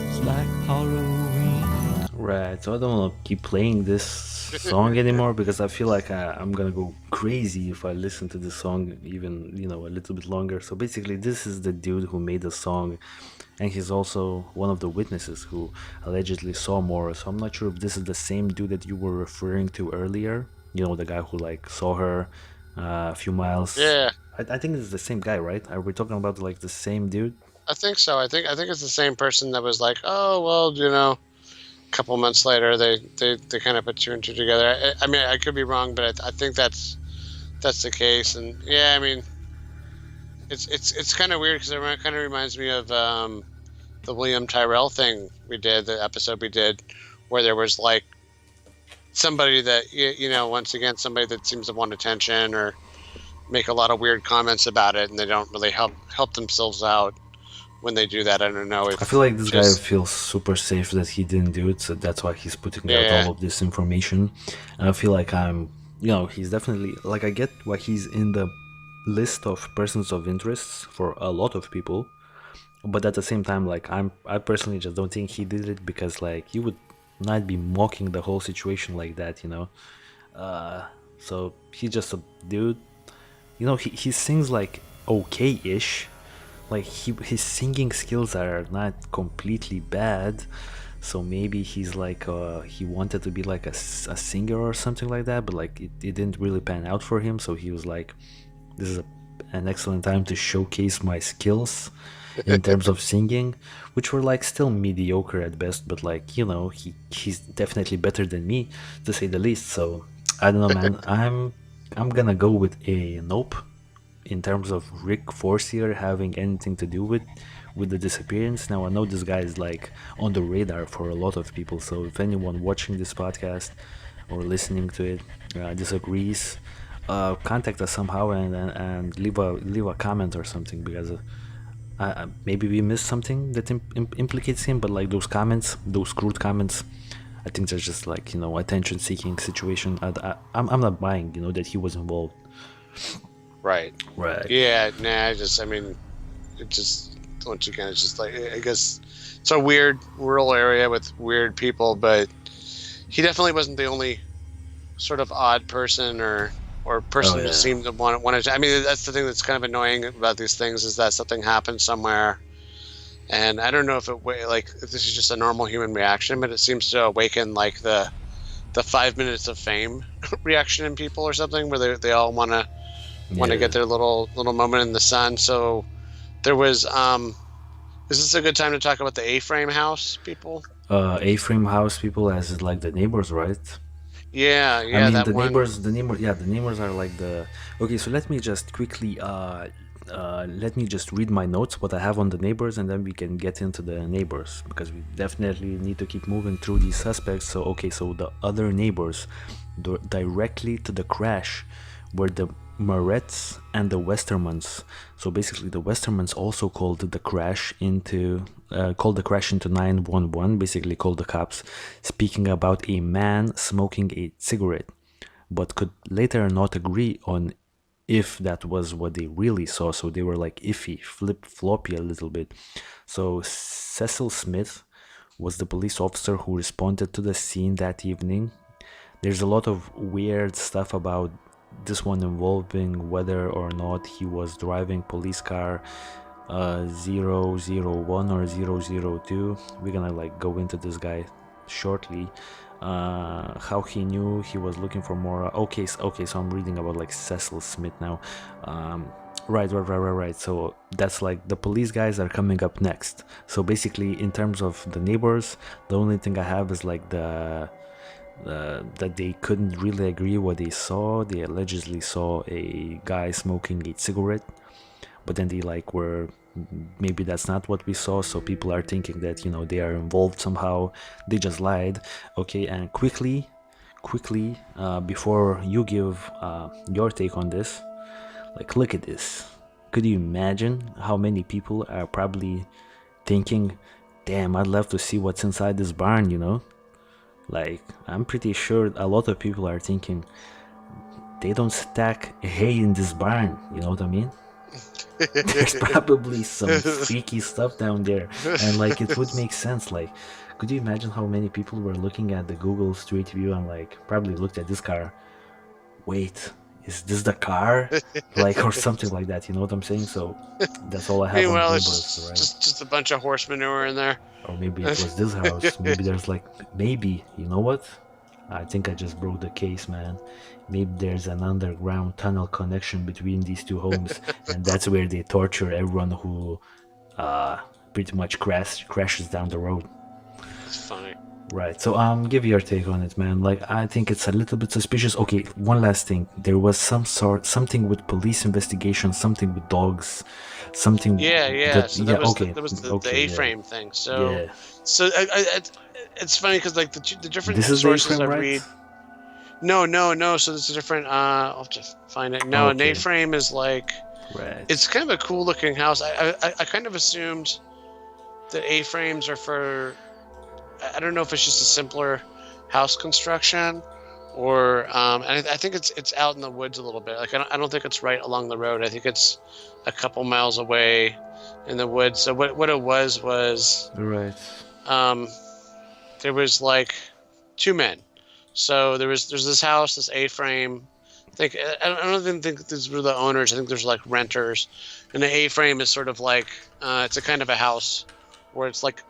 is like Halloween. Right, so I don't want to keep playing this song anymore because I feel like I'm gonna go crazy if I listen to this song even, a little bit longer. So basically, this is the dude who made the song, and he's also one of the witnesses who allegedly saw Maura. So I'm not sure if this is the same dude that you were referring to earlier. The guy who like saw her a few miles. Yeah, I think it's the same guy, right? Are we talking about like the same dude? I think so. I think it's the same person that was like, oh well, a couple months later they kind of put two and two together. I mean, I could be wrong, but I think that's the case. And yeah, I mean, it's kind of weird because it kind of reminds me of the William Tyrell thing the episode we did, where there was like somebody that once again somebody that seems to want attention or make a lot of weird comments about it, and they don't really help themselves out when they do that. I don't know if I feel like this guy feels super safe that he didn't do it, so that's why he's putting out all of this information. And I feel like he's definitely, like, I get why he's in the list of persons of interest for a lot of people, but at the same time, like, I personally just don't think he did it because, like, he would not be mocking the whole situation like that, so he's just a dude. He sings like okay-ish. Like his singing skills are not completely bad, so maybe he's like he wanted to be like a singer or something like that, but like it didn't really pan out for him, so he was like, this is an excellent time to showcase my skills in terms of singing, which were like still mediocre at best, but like he's definitely better than me, to say the least. So I don't know, man. I'm gonna go with a nope in terms of Rick Forcier having anything to do with the disappearance. Now I know this guy is like on the radar for a lot of people, so if anyone watching this podcast or listening to it disagrees, contact us somehow and leave a comment or something, because maybe we missed something that implicates him, but like those crude comments, I think they're just like attention seeking situation. I'm not buying that he was involved. Right. Yeah, I mean, it just, once again, it's just like, I guess it's a weird rural area with weird people, but he definitely wasn't the only sort of odd person or person who seemed to want to. I mean, that's the thing that's kind of annoying about these things, is that something happened somewhere, and I don't know if if this is just a normal human reaction, but it seems to awaken like the 5 minutes of fame reaction in people or something, where they all want to get their little moment in the sun. So there was is this a good time to talk about the A-frame house people? A-frame house people, as is like the neighbors, right? Yeah, I mean, that the neighbors are like the. Okay, so let me just quickly let me just read my notes, what I have on the neighbors, and then we can get into the neighbors, because we definitely need to keep moving through these suspects. So okay, so the other neighbors directly to the crash were the Moretts and the Westermans. So basically the Westermans also called the crash into 911, basically called the cops, speaking about a man smoking a cigarette, but could later not agree on if that was what they really saw. So they were like iffy, flip-floppy a little bit. So Cecil Smith was the police officer who responded to the scene that evening. There's a lot of weird stuff about this one involving whether or not he was driving police car 001 or 002. We're gonna like go into this guy shortly. How he knew he was looking for Maura. Okay, so I'm reading about like Cecil Smith now. Right. So that's like the police guys are coming up next. So basically, in terms of the neighbors, the only thing I have is like that they couldn't really agree what they saw. They allegedly saw a guy smoking a cigarette, but then they like were, maybe that's not what we saw, so people are thinking that they are involved somehow. They just lied. Okay, and quickly before you give your take on this, like, look at this could you imagine how many people are probably thinking, damn, I'd love to see what's inside this barn, you know? Like, I'm pretty sure a lot of people are thinking, they don't stack hay in this barn, you know what I mean? There's probably some freaky stuff down there, and like it would make sense. Like, could you imagine how many people were looking at the Google Street View and like probably looked at this car, wait, is this the car? Like, or something like that, you know what I'm saying? So that's all I have. Meanwhile, on it's Google, right? just a bunch of horse manure in there. Or maybe it was this house. Maybe there's like, maybe, you know what? I think I just broke the case, man. Maybe there's an underground tunnel connection between these two homes, and that's where they torture everyone who pretty much crashes down the road. It's funny. Right, so give your take on it, man. Like, I think it's a little bit suspicious. Okay, one last thing. There was something with police investigation, something with dogs, something. Yeah. So there was the okay, A-frame thing. So yeah. so it's funny because like the different This is sources A-frame, I right? read. No. So it's a different. I'll have to find it. No, an Okay. A-frame is like. Right. It's kind of a cool looking house. I kind of assumed that A-frames are for. I don't know if it's just a simpler house construction, or and I think it's out in the woods a little bit. Like I don't think it's right along the road. I think it's a couple miles away in the woods. So what it was Right. there was like two men. So there's this house, this A-frame. I don't even think these were the owners. I think there's like renters, and the A-frame is sort of like it's a kind of a house where it's like.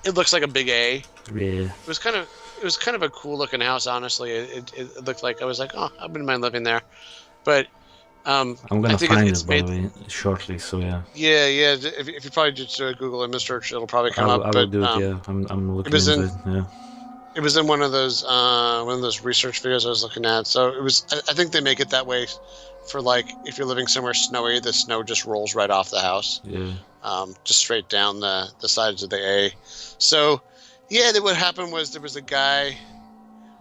It looks like a big A. Yeah. It was kind of a cool looking house, honestly. It looked like I was like, oh, I wouldn't mind living there. But I'm gonna I think find it's it by made, the way shortly. So yeah. Yeah. If you probably just do a Google image search, it'll probably come up. I will do it. Yeah, I'm looking was into in- it. Yeah. It was in one of those research videos I was looking at. So it was. I think they make it that way for like if you're living somewhere snowy, the snow just rolls right off the house. Yeah. Just straight down the sides of the A. So, yeah, what happened was there was a guy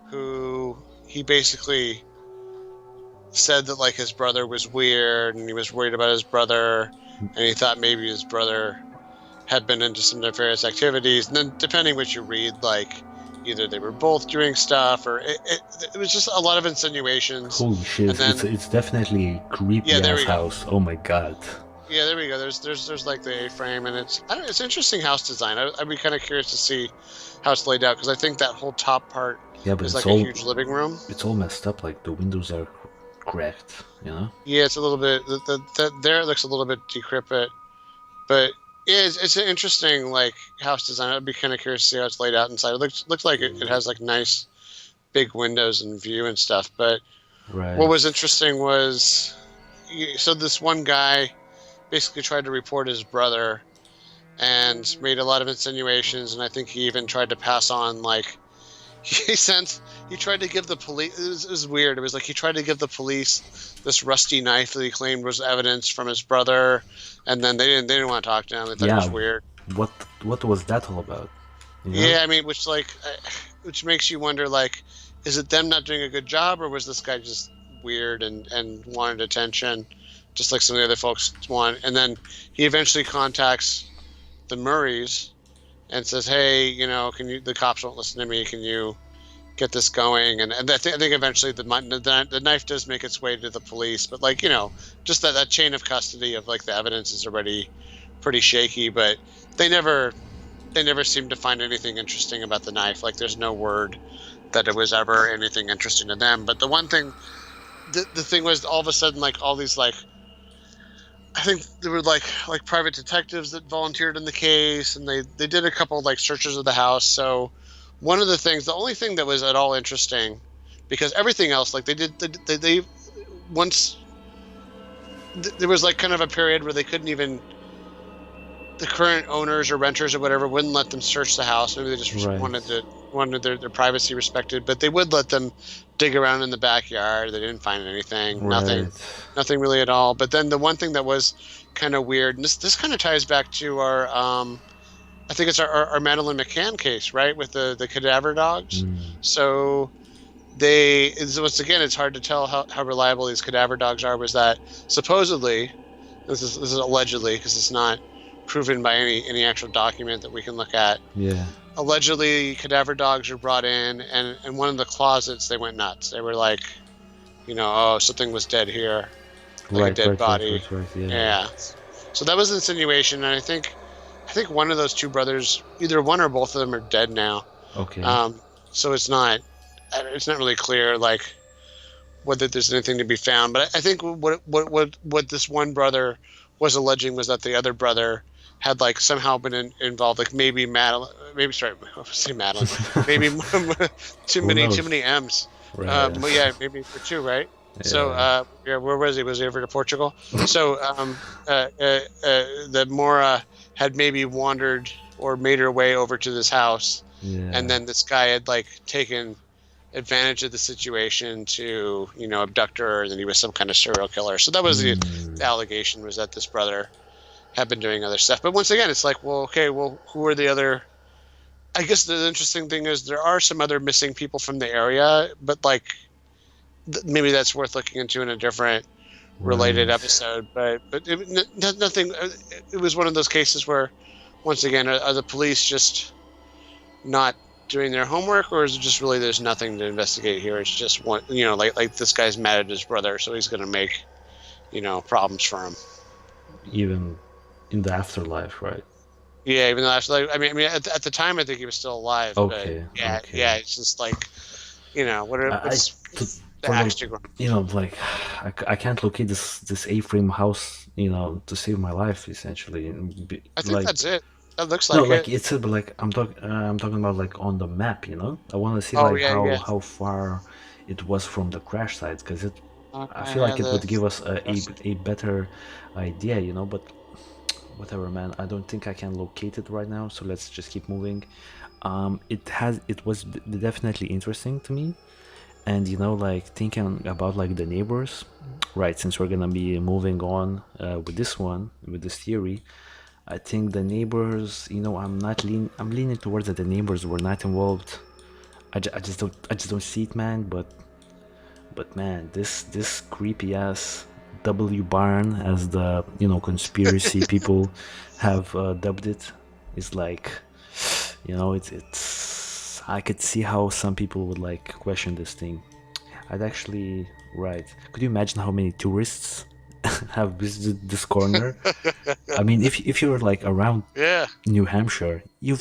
who he basically said that like his brother was weird and he was worried about his brother and he thought maybe his brother had been into some nefarious activities. And then depending what you read, like either they were both doing stuff or it was just a lot of insinuations. Holy shit! And then, it's definitely a creepy ass house. Oh my god. Yeah, there we go. There's like the A-frame, and it's interesting house design. I'd be kind of curious to see how it's laid out because I think that whole top part is like a huge living room. It's all messed up. Like the windows are cracked, you know. Yeah, it's a little bit. There it looks a little bit decrepit, but yeah, it's an interesting like house design. I'd be kind of curious to see how it's laid out inside. It looks like it has like nice big windows and view and stuff. But what was interesting was so this one guy basically tried to report his brother and made a lot of insinuations, and I think he even tried to pass on like he tried to give the police it was weird. It was like he tried to give the police this rusty knife that he claimed was evidence from his brother, and then they didn't want to talk to him. They thought it was weird. What was that all about? You know? Yeah, I mean, which makes you wonder, like, is it them not doing a good job, or was this guy just weird and wanted attention? Just like some of the other folks want. And then he eventually contacts the Murrays and says, hey, the cops won't listen to me. Can you get this going? And I think eventually the knife does make its way to the police. But just that chain of custody of like the evidence is already pretty shaky. But they never seem to find anything interesting about the knife. Like there's no word that it was ever anything interesting to them. But the one thing, the thing was all of a sudden like all these like, I think there were like private detectives that volunteered in the case, and they did a couple of like searches of the house. So one of the only thing that was at all interesting, because everything else like they once there was like kind of a period where they couldn't even, the current owners or renters or whatever wouldn't let them search the house. Maybe they just wanted their privacy respected, but they would let them dig around in the backyard. They didn't find anything, nothing really at all. But then the one thing that was kind of weird, and this kind of ties back to our, I think it's our Madeleine McCann case, right, with the cadaver dogs. So once again, it's hard to tell how reliable these cadaver dogs are. Was that supposedly This is allegedly, because it's not proven by any actual document that we can look at. Yeah. Allegedly, cadaver dogs were brought in, and in one of the closets, they went nuts. They were like, oh, something was dead here, like a dead body. Right, yeah. Yeah. So that was an insinuation, and I think one of those two brothers, either one or both of them, are dead now. Okay. So it's not really clear, like, whether there's anything to be found. But I think what this one brother was alleging was that the other brother had like somehow been involved, like maybe Madeline, maybe too many M's. Right. But yeah, maybe for two, right? Yeah. So where was he? Was he over to Portugal? So that Maura had maybe wandered or made her way over to this house, and then this guy had like taken advantage of the situation to abduct her, and then he was some kind of serial killer. So that was the allegation, was that this brother had been doing other stuff. But once again, it's like, well, okay, who are the other? I guess the interesting thing is there are some other missing people from the area, but like maybe that's worth looking into in a different related episode. But nothing. It was one of those cases where, once again, are the police just not doing their homework, or is it just really there's nothing to investigate here? It's just one, like this guy's mad at his brother, so he's going to make problems for him, even in the afterlife, right? Yeah, even though I mean at the time I think he was still alive. Okay. But yeah, it's just like what's the axe to grind? Like I can't locate this A-frame house, to save my life, essentially. I think that's it. That looks No, like like it. it's but like I'm talking about like on the map, I want to see how far it was from the crash site, because I feel like it would give us a better idea, but whatever, man. I don't think I can locate it right now, so let's just keep moving. It was definitely interesting to me, and like thinking about like the neighbors, right? Since we're gonna be moving on with this theory. I think the neighbors, I'm leaning towards that the neighbors were not involved. I just don't see it, man. But man, this creepy ass W barn, as the conspiracy people have dubbed it, is like, it's I could see how some people would like question this thing. I'd actually, right? Could you imagine how many tourists have visited this corner? I mean, if you're like around New Hampshire, you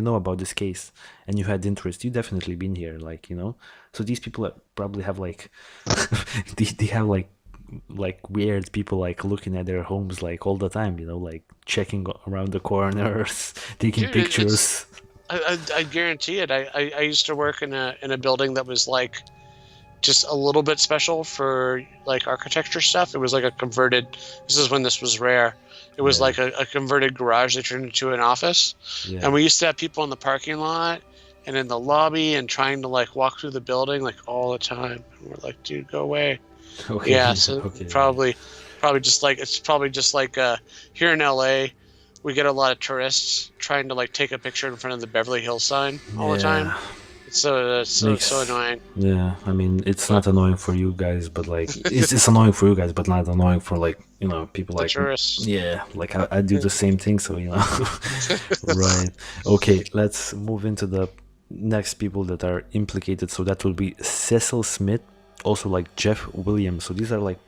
know about this case and you had interest, you definitely been here, like, so these people probably have like they have like weird people like looking at their homes like all the time, like checking around the corners, taking pictures. I guarantee it. I used to work in a building that was like just a little bit special for like architecture stuff. It was like a converted, this is when this was rare, it was like a converted garage they turned into an office. And we used to have people in the parking lot and in the lobby and trying to like walk through the building like all the time, and we're like, dude, go away. So probably just like, it's probably just like here in LA we get a lot of tourists trying to like take a picture in front of the Beverly Hills sign all the time. It's so annoying. Yeah, I mean, it's not annoying for you guys, but like it's annoying for you guys, but not annoying for like people the like tourists. Yeah, like I do the same thing, so right. Okay, let's move into the next people that are implicated. So that will be Cecil Smith, also like Jeff Williams. So these are like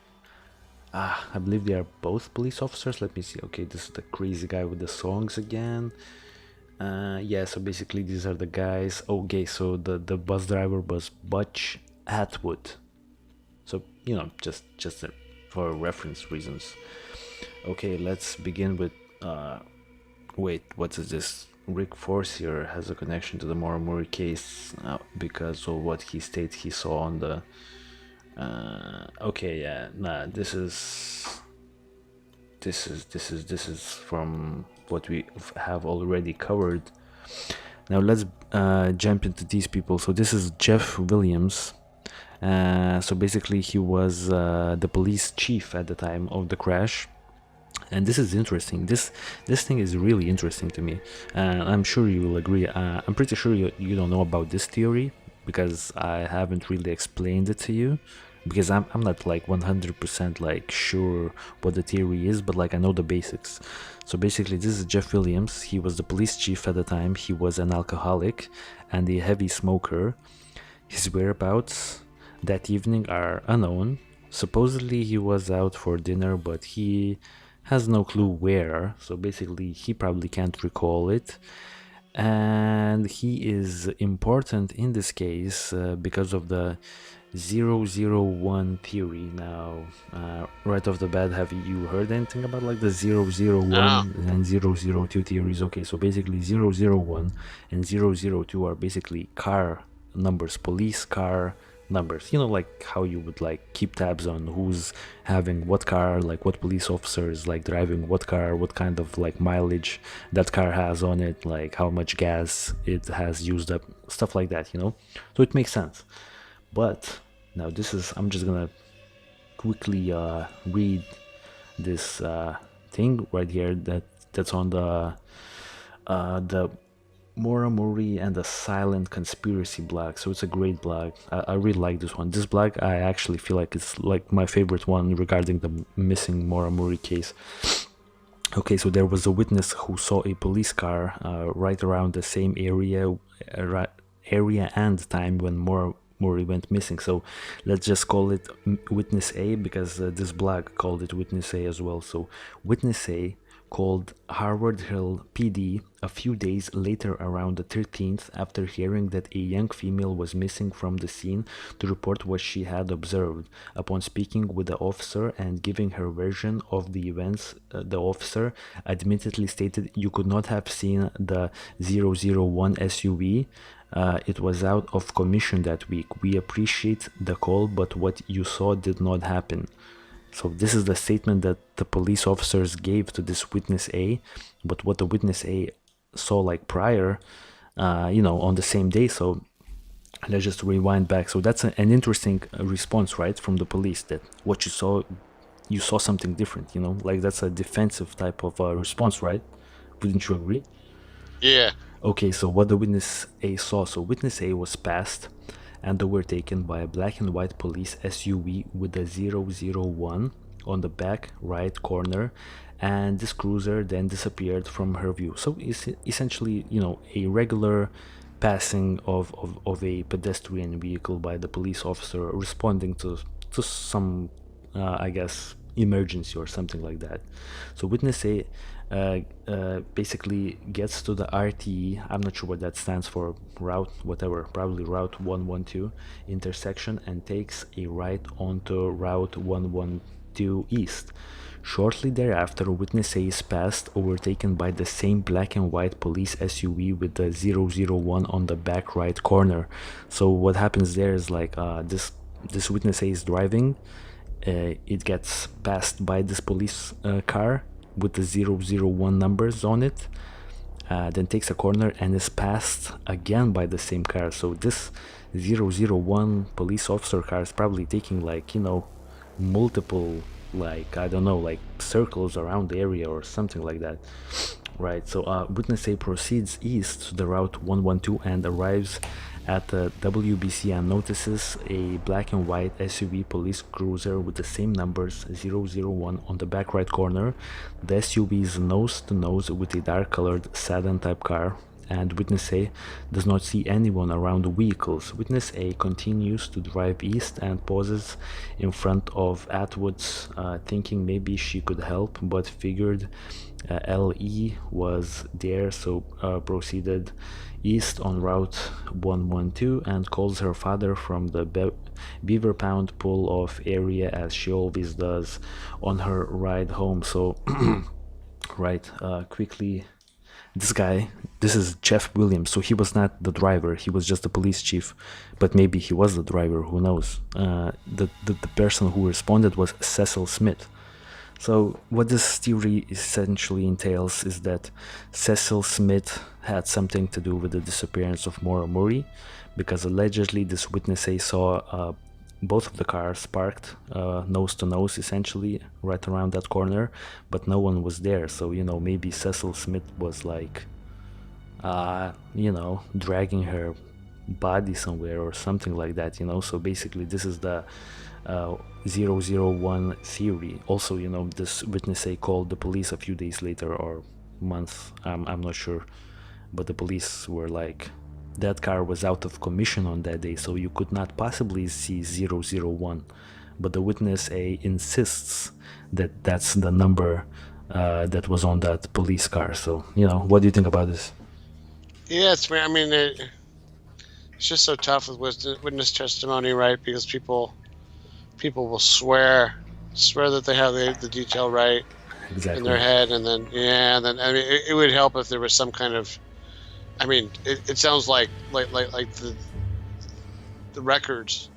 I believe they are both police officers. Let me see. Okay, this is the crazy guy with the songs again. So basically these are the guys. Okay, so the bus driver was Butch Atwood. So, just for reference reasons. Okay, let's begin with wait, what is this? Rick Forcier has a connection to the Maura Murray case because of what he states he saw on the this is from what we have already covered. Now let's jump into these people. So this is Jeff Williams. So basically he was the police chief at the time of the crash, and this is interesting. This thing is really interesting to me, and I'm sure you will agree. I'm pretty sure you don't know about this theory because I haven't really explained it to you. because I'm not like 100% like sure what the theory is, but like I know the basics. So basically, this is Jeff Williams. He was the police chief at the time. He was an alcoholic and a heavy smoker. His whereabouts that evening are unknown. Supposedly he was out for dinner, but he has no clue where, so basically he probably can't recall it. And he is important in this case because of the 001 theory. Now, right off the bat, have you heard anything about like the 001 and 002 theories? Okay, so basically 001 and 002 are basically car numbers, police car numbers. You know, like how you would like keep tabs on who's having what car, like what police officer is like driving what car, what kind of like mileage that car has on it, like how much gas it has used up, stuff like that, you know. So it makes sense. But now this is, I'm just gonna quickly read this thing right here that's on the Maura Murray and the Silent Conspiracy blog. So it's a great blog. I really like this one. This blog, I actually feel like it's like my favorite one regarding the missing Maura Murray case. Okay, so there was a witness who saw a police car right around the same area and time when Maura Murray went missing. So let's just call it Witness A, because this blog called it Witness A as well. So Witness A called Harvard Hill PD a few days later around the 13th after hearing that a young female was missing from the scene to report what she had observed. Upon speaking with the officer and giving her version of the events, the officer admittedly stated, "You could not have seen the 001 SUV. It was out of commission that week. We appreciate the call, but what you saw did not happen." So this is the statement that the police officers gave to this Witness A, but what the Witness A saw like prior, on the same day. So let's just rewind back. So that's an interesting response, right, from the police, that what you saw something different, like that's a defensive type of response, right? Wouldn't you agree? Yeah. Okay, so what the Witness A saw. So Witness A was passed and overtaken by a black and white police SUV with a 001 on the back right corner, and this cruiser then disappeared from her view. So it's essentially, a regular passing of a pedestrian vehicle by the police officer responding to some, I guess, emergency or something like that. So Witness A basically gets to the RTE, I'm not sure what that stands for, route, whatever, probably route 112 intersection, and takes a right onto route 112 east. Shortly thereafter, Witness A is passed, overtaken by the same black and white police SUV with the 001 on the back right corner. So what happens there is like this Witness A is driving, it gets passed by this police car with the 001 numbers on it, then takes a corner and is passed again by the same car. So this 001 police officer car is probably taking like, multiple, like, I don't know, like circles around the area or something like that. Right, so Witness A proceeds east to the route 112 and arrives at the WBC and notices a black and white SUV police cruiser with the same numbers 001 on the back right corner. The SUV is nose to nose with a dark colored sedan type car, and Witness A does not see anyone around the vehicles. Witness A continues to drive east and pauses in front of Atwood's, thinking maybe she could help, but figured LE was there, so proceeded east on route 112 and calls her father from the Beaver Pound pull-off area, as she always does on her ride home. So right, quickly, this is Jeff Williams. So he was not the driver, he was just the police chief, but maybe he was the driver, who knows. The person who responded was Cecil Smith. So what this theory essentially entails is that Cecil Smith had something to do with the disappearance of Maura Murray, because allegedly this Witness A saw both of the cars parked nose to nose, essentially right around that corner, but no one was there. So maybe Cecil Smith was like dragging her body somewhere or something like that. So basically this is the 001 theory. Also, this witness called the police a few days later or month, I'm not sure, but the police were like, that car was out of commission on that day, so you could not possibly see 001. But the witness insists that that's the number that was on that police car. So, what do you think about this? Yeah, it's weird. I mean, it's just so tough with witness testimony, right? Because people will swear that they have the detail right in their head, and then I mean, it would help if there was some kind of. I mean, it sounds like the records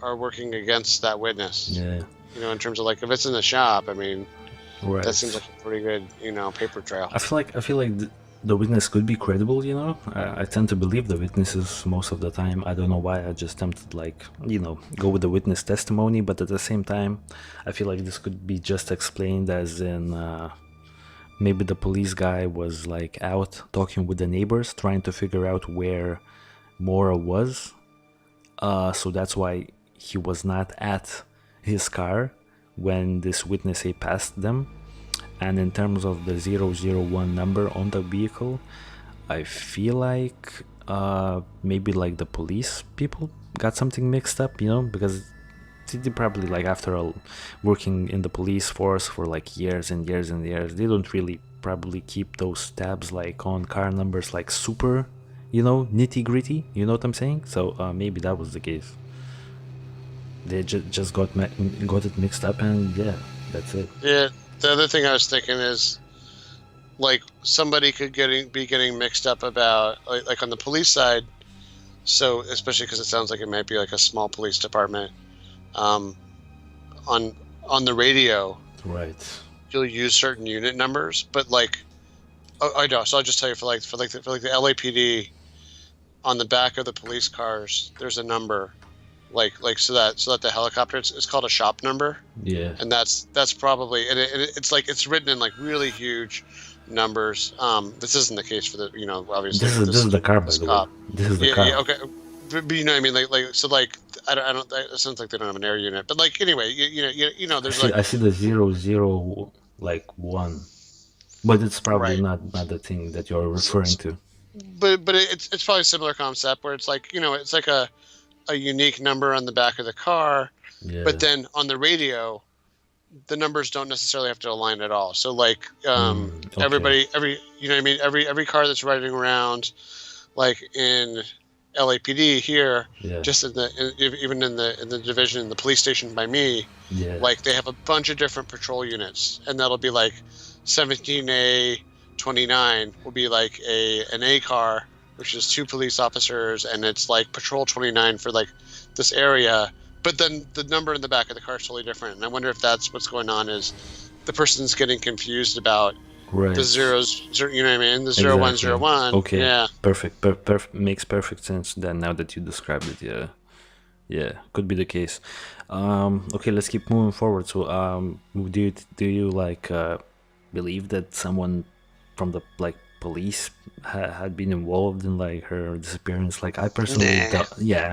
are working against that witness. Yeah. In terms of like if it's in the shop, I mean, right. That seems like a pretty good, paper trail. I feel like the witness could be credible. I tend to believe the witnesses most of the time. I don't know why. I just tempted go with the witness testimony, but at the same time, I feel like this could be just explained as in maybe the police guy was like out talking with the neighbors, trying to figure out where Maura was. So that's why he was not at his car when this witness passed them. And in terms of the 001 number on the vehicle, I feel like maybe like the police people got something mixed up, because they probably like after all working in the police force for like years and years and years, they don't really probably keep those tabs like on car numbers like super, nitty gritty, you know what I'm saying? So maybe that was the case. They just got it mixed up, and yeah, that's it. Yeah, the other thing I was thinking is, like, somebody could be getting mixed up about like on the police side. So especially because it sounds like it might be like a small police department. On the radio, right? You'll use certain unit numbers, but like, I know. So I'll just tell you for the LAPD, on the back of the police cars, there's a number. Like so that the helicopter, it's called a shop number. Yeah. And that's probably, and it's like it's written in like really huge numbers. This isn't the case for the obviously this is the car, by the way. This is the car. Yeah, okay. But you know what I mean, like so like I don't it sounds like they don't have an air unit, but like anyway, there's I see the 00 like 1, but it's probably not the thing that you're referring to. But it's probably a similar concept where it's like it's like a unique number on the back of the car, but then on the radio, the numbers don't necessarily have to align at all. So like okay. Every every car that's riding around, like in LAPD here, just even in the division, the police station by me, like they have a bunch of different patrol units, and that'll be like 17A 29 will be like an A car, which is 2 police officers, and it's like patrol 29 for like this area. But then the number in the back of the car is totally different. And I wonder if that's what's going on, is the person's getting confused about the zeros, you know what I mean? The 0101. Okay. Yeah. Perfect. Makes perfect sense then now that you described it. Yeah. Could be the case. Okay, let's keep moving forward. So do you like believe that someone from the like police had been involved in like her disappearance? Like I personally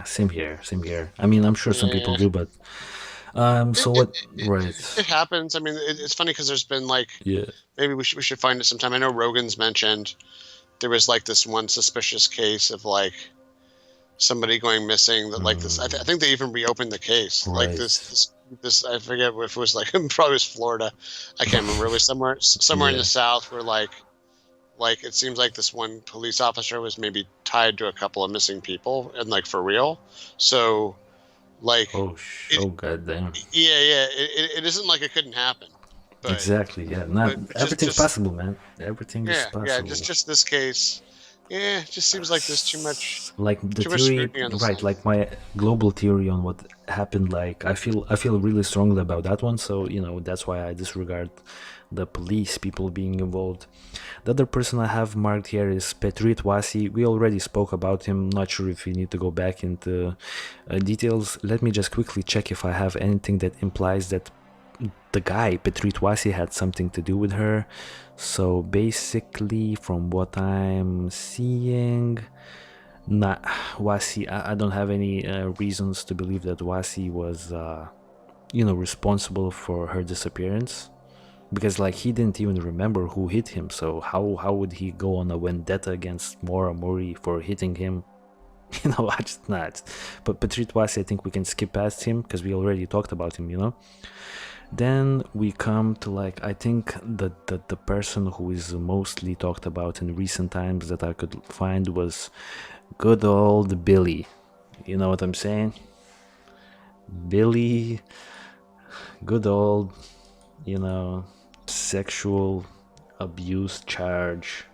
same here. I mean, I'm sure some people do, but it happens. I mean, it's funny because there's been like maybe we should find it sometime. I know Rogan's mentioned there was like this one suspicious case of like somebody going missing that like this. I think they even reopened the case. Like this I forget if it was like probably was Florida. I can't remember. It was somewhere in the South where like it seems like this one police officer was maybe tied to a couple of missing people, and like for real. So like goddamn. It isn't like it couldn't happen. But, exactly. Yeah. Everything's possible, man. Everything is possible. Yeah. Just this case. Yeah, it just seems like there's too much. Like the theory, right? Like my global theory on what happened. Like I feel really strongly about that one. So that's why I disregard the police people being involved. The other person I have marked here is Petrit Wasi. We already spoke about him. Not sure if we need to go back into details. Let me just quickly check if I have anything that implies that the guy Petrit Wasi had something to do with her. So basically, from what I'm seeing, Wasi, I don't have any reasons to believe that Wasi was responsible for her disappearance, because like he didn't even remember who hit him. So how would he go on a vendetta against Maura Murray for hitting him? I just not. But Petrit Vasi, I think we can skip past him because we already talked about him. Then we come to like, I think the person who is mostly talked about in recent times that I could find was good old Billy. You know what I'm saying? Billy, good old, sexual abuse charge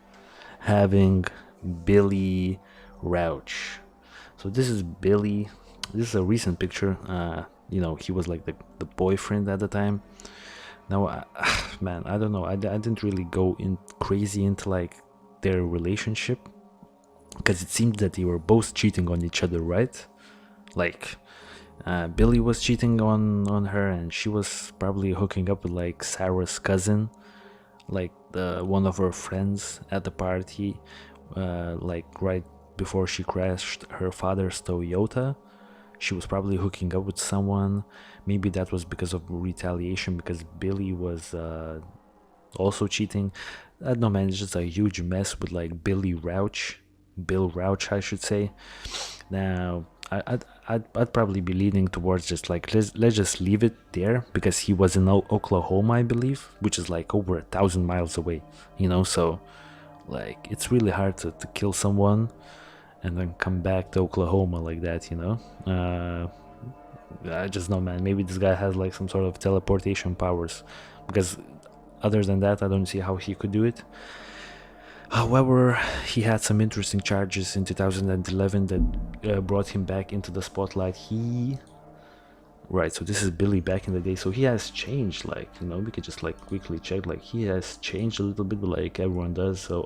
having Billy Rauch. So this is Billy. This is a recent picture. He was like the boyfriend at the time. Now, man, I don't know. I didn't really go in crazy into like their relationship, because it seemed that they were both cheating on each other, right? Like, Billy was cheating on her, and she was probably hooking up with like Sarah's cousin, like one of her friends at the party, like right before she crashed her father's Toyota. She was probably hooking up with someone. Maybe that was because of retaliation, because Billy was also cheating. I don't know, man. It's just a huge mess with like Bill Rauch, I should say. Now, I'd probably be leaning towards just like let's just leave it there, because he was in Oklahoma, I believe, which is like over 1,000 miles away. So like it's really hard to kill someone and then come back to Oklahoma like that. I just know, man. Maybe this guy has like some sort of teleportation powers, because other than that, I don't see how he could do it. However, he had some interesting charges in 2011 that brought him back into the spotlight. Right, so this is Billy back in the day. So he has changed, like, we could just like quickly check, like he has changed a little bit, like everyone does. So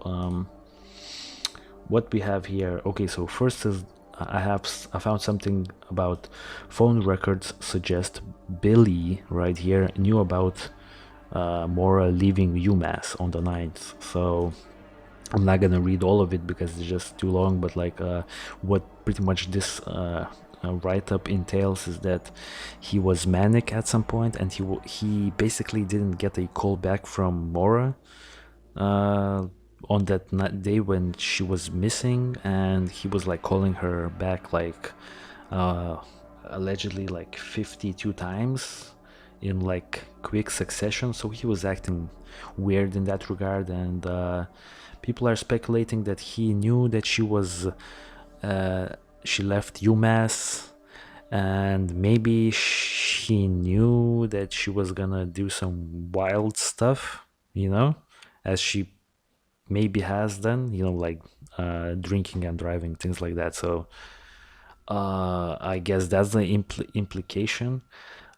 what we have here, okay, so first is I found something about phone records suggest Billy right here knew about Maura leaving UMass on the 9th. So I'm not gonna read all of it because it's just too long, but like what pretty much this write-up entails is that he was manic at some point, and he basically didn't get a call back from Maura on that day when she was missing, and he was like calling her back like allegedly like 52 times in like quick succession. So he was acting weird in that regard, and people are speculating that he knew that she left UMass, and maybe she knew that she was gonna do some wild stuff, as she maybe has done, like drinking and driving, things like that. So I guess that's the implication.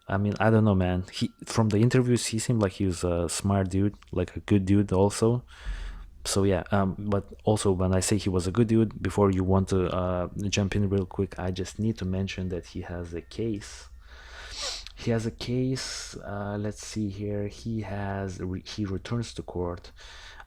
I mean, I don't know, man. From the interviews, he seemed like he was a smart dude, like a good dude also. So yeah, but also when I say he was a good dude, before you want to jump in real quick, I just need to mention that he has a case. Let's see here. He returns to court.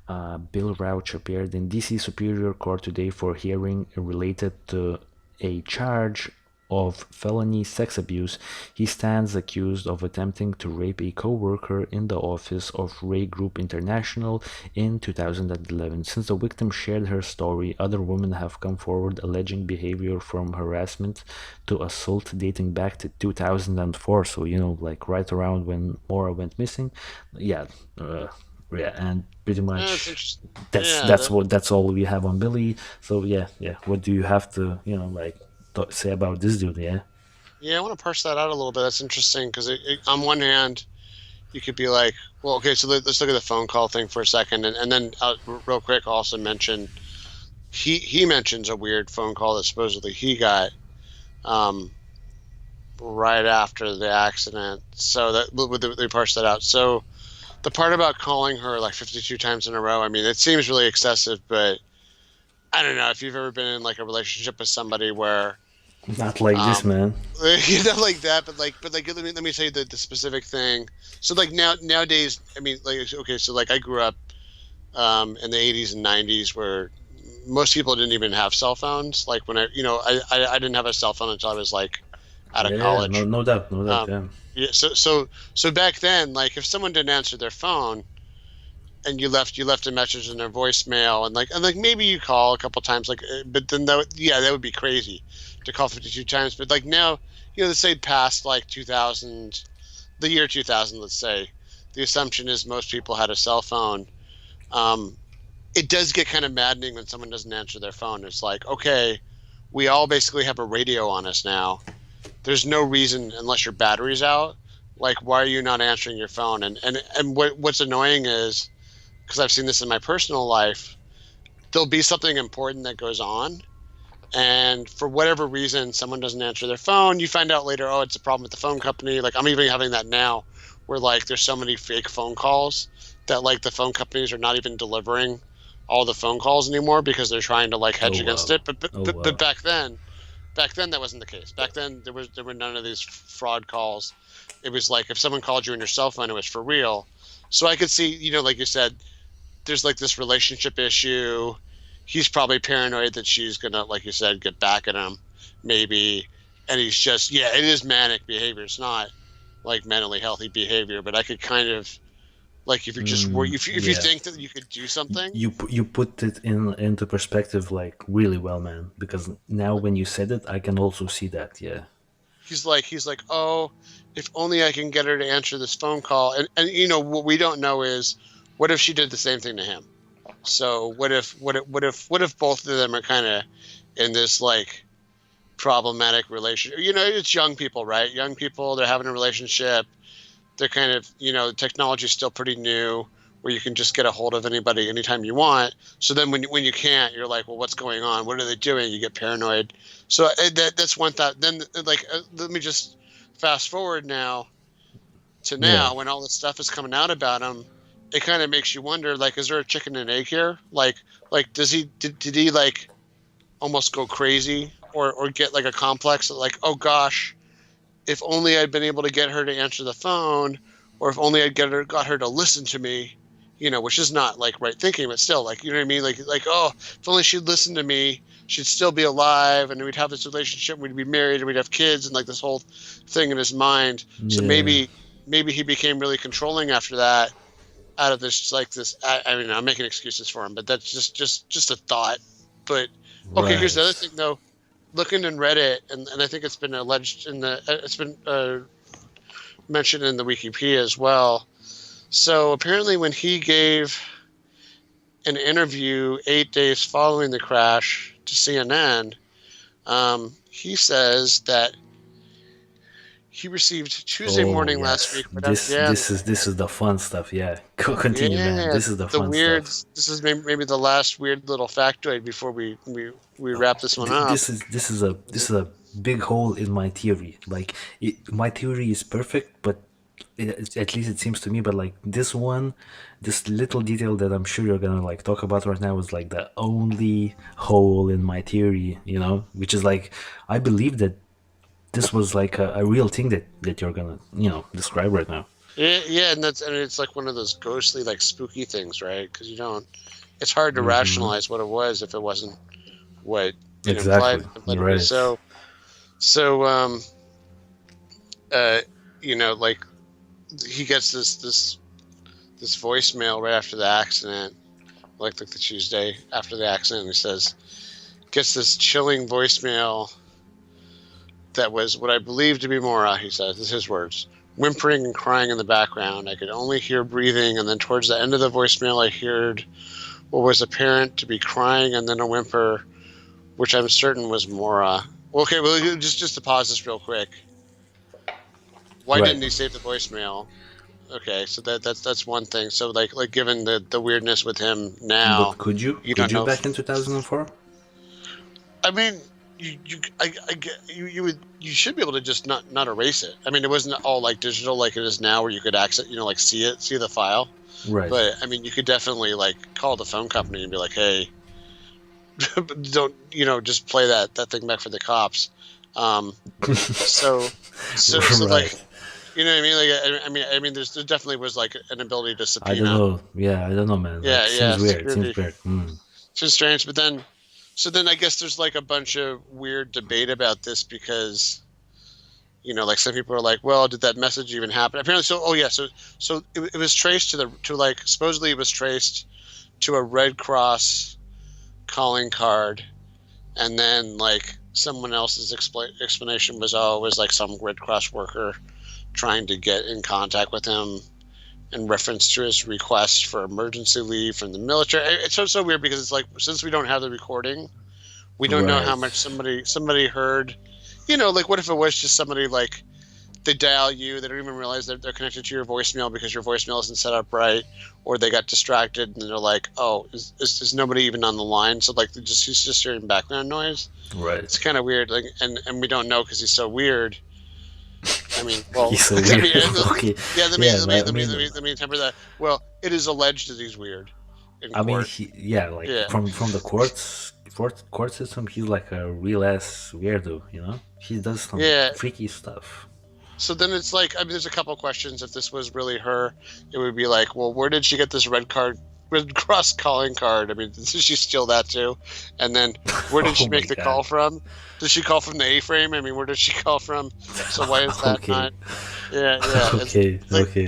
Bill Rauch appeared in DC Superior Court today for hearing related to a charge of felony sex abuse. He stands accused of attempting to rape a co-worker in the office of Ray Group International in 2011. Since the victim shared her story, other women have come forward alleging behavior from harassment to assault dating back to 2004. So, like right around when Maura went missing. Yeah, and pretty much that's all we have on Billy. So yeah. What do you have to say about this dude? Yeah, I want to parse that out a little bit. That's interesting because on one hand, you could be like, well, okay, so let's look at the phone call thing for a second, and then real quick, I'll also mention he mentions a weird phone call that supposedly he got right after the accident. So that they parse that out. So the part about calling her like 52 times in a row, I mean, it seems really excessive, but I don't know if you've ever been in like a relationship with somebody where not like this, man. Not like that, but let me tell you the specific thing. So like nowadays, I mean, like, okay, so like I grew up in the 80s and 90s where most people didn't even have cell phones. Like when I didn't have a cell phone until I was like out of Yeah, college. no doubt, no doubt. Um, yeah, so back then, like if someone didn't answer their phone and you left a message in their voicemail and like maybe you call a couple times, like but then that would be crazy to call 52 times. But like now, let's say past like 2000, the year 2000, let's say, the assumption is most people had a cell phone. It does get kind of maddening when someone doesn't answer their phone. It's like, okay, we all basically have a radio on us now. There's no reason, unless your battery's out, like why are you not answering your phone? And what's annoying is, because I've seen this in my personal life, there'll be something important that goes on, and for whatever reason someone doesn't answer their phone. You find out later, oh, it's a problem with the phone company. Like I'm even having that now, where like there's so many fake phone calls that like the phone companies are not even delivering all the phone calls anymore because they're trying to like hedge against it. But back then that wasn't the case. Back then there were none of these fraud calls. It was like if someone called you on your cell phone, it was for real. So I could see, like you said, there's like this relationship issue. He's probably paranoid that she's gonna, like you said, get back at him, maybe. And he's just, it is manic behavior. It's not like mentally healthy behavior. But I could kind of, like, if you're just if you think that you could do something, you put it into perspective like really well, man. Because now when you said it, I can also see that. Yeah. He's like, oh, if only I can get her to answer this phone call. And what we don't know is, what if she did the same thing to him? So what if both of them are kind of in this like problematic relationship? It's young people, right? Young people, they're having a relationship. They're kind of, technology is still pretty new, where you can just get a hold of anybody anytime you want. So then when you can't, you're like, well, what's going on? What are they doing? You get paranoid. So that's one thought. Then like, let me just fast forward now to now, when all this stuff is coming out about him. It kind of makes you wonder, like, is there a chicken and egg here? Like did he like almost go crazy or get like a complex, like, oh gosh, if only I'd been able to get her to answer the phone, or if only I'd got her to listen to me, which is not like right thinking, but still, like, you know what I mean? Like, oh, if only she'd listen to me, she'd still be alive, and we'd have this relationship, we'd be married, and we'd have kids, and like this whole thing in his mind. Yeah. So maybe he became really controlling after that, out of this, like this. I mean, I'm making excuses for him, but that's just a thought. But okay, right. Here's the other thing though. Looking in Reddit, and I think it's been alleged it's been mentioned in the Wikipedia as well. So apparently, when he gave an interview 8 days following the crash to CNN, he says that he received Tuesday morning last week. This is the fun stuff. Yeah, continue, man. This is the fun stuff. This is maybe the last weird little factoid before we wrap this one up. This is a big hole in my theory. Like my theory is perfect, but at least it seems to me. But like this little detail that I'm sure you're gonna like talk about right now is like the only hole in my theory. Which is like, I believe that this was like a real thing that you're gonna describe right now. Yeah, and it's like one of those ghostly, like spooky things, right? Because it's hard to rationalize what it was if it wasn't what it implied. Right. So like he gets this voicemail right after the accident, like the Tuesday after the accident. He says, gets this chilling voicemail that was what I believe to be Maura, he says. This is his words. Whimpering and crying in the background. I could only hear breathing, and then towards the end of the voicemail I heard what was apparent to be crying and then a whimper, which I'm certain was Maura. Okay, well, just to pause this real quick. Why didn't he save the voicemail? Okay, so that's one thing. So like given the weirdness with him now, but could you back in 2004? I mean, you should be able to just not erase it. I mean, it wasn't all like digital like it is now, where you could access, like see the file. Right. But I mean, you could definitely like call the phone company and be like, hey, don't just play that thing back for the cops. So right. Like, you know what I mean? Like, I mean, there definitely was like an ability to subpoena. I don't know. Yeah, I don't know, man. Yeah, seems weird. Seems weird. Seems strange, but then I guess there's like a bunch of weird debate about this because Like some people are like, well, did that message even happen? Apparently, so it was traced supposedly it was traced to a Red Cross calling card, and then like someone else's explanation was, it was like some Red Cross worker trying to get in contact with him in reference to his request for emergency leave from the military. It's so weird because it's like, since we don't have the recording, we don't know how much somebody heard. Like what if it was just somebody like they dial you, they don't even realize that they're connected to your voicemail because your voicemail isn't set up right, or they got distracted and they're like, oh, is nobody even on the line? So like he's just hearing background noise. Right. It's kind of weird, like, and we don't know because he's so weird. I mean, well, He's so weird. Okay. Let me temper that. Well, it is alleged that he's weird. I mean, from the court system, he's like a real ass weirdo. He does some freaky stuff. So then it's like, I mean, there's a couple questions. If this was really her, it would be like, well, where did she get this Red Cross calling card? I mean, did she steal that too? And then where did she make the call from? Did she call from the A-frame? I mean, where did she call from? So why is that not? Yeah. Okay.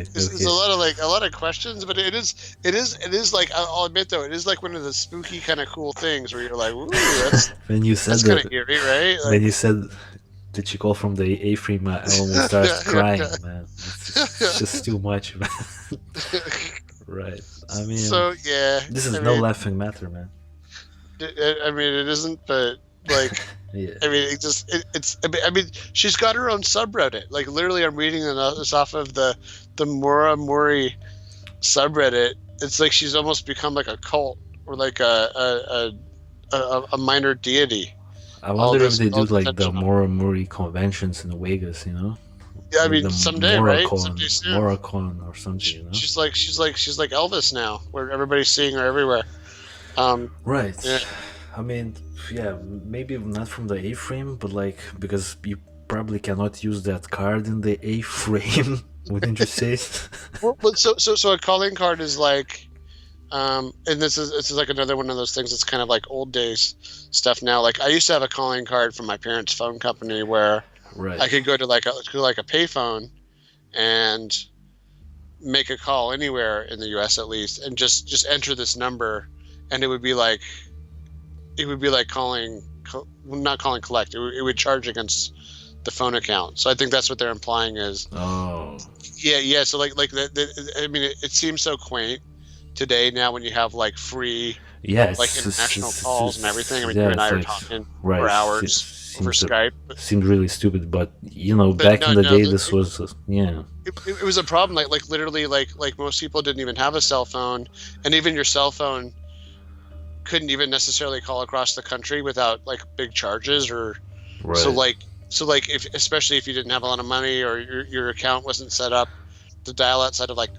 There's a lot of questions, but it is like, I'll admit though, it is like one of the spooky kind of cool things where you're like, ooh, that's when you said that's kind of eerie, right? When you said, did she call from the A-frame? I almost started crying, man. It's just too much, man. Right. I mean, this is no laughing matter, man. I mean, it isn't, but like, yeah. I mean, I mean, she's got her own subreddit. Like, literally, I'm reading this off of the Maura Murray subreddit. It's like she's almost become like a cult or like a minor deity. I wonder if they do like the Maura Murray conventions in Vegas, Yeah, I mean, someday, right? Someday soon. MauraCon or something, She's like Elvis now, where everybody's seeing her everywhere. Right. Yeah. I mean, maybe not from the A-frame, but like, because you probably cannot use that card in the A-frame, wouldn't you say? Well, so a calling card is like, and this is like another one of those things that's kind of like old days stuff now. Like, I used to have a calling card from my parents' phone company where I could go to like a payphone and make a call anywhere in the U.S. at least, and just enter this number, and it would be like calling, not calling collect. It would charge against the phone account. So I think that's what they're implying is. Oh. Yeah. So like I mean, it seems so quaint today now when you have like free, like international calls and everything. I mean, you and I are talking for hours over Skype. Seemed really stupid, but back in the day, this was It was a problem. Like literally, like most people didn't even have a cell phone, and even your cell phone couldn't even necessarily call across the country without like big charges or. Right. So like especially if you didn't have a lot of money or your account wasn't set up to dial outside of like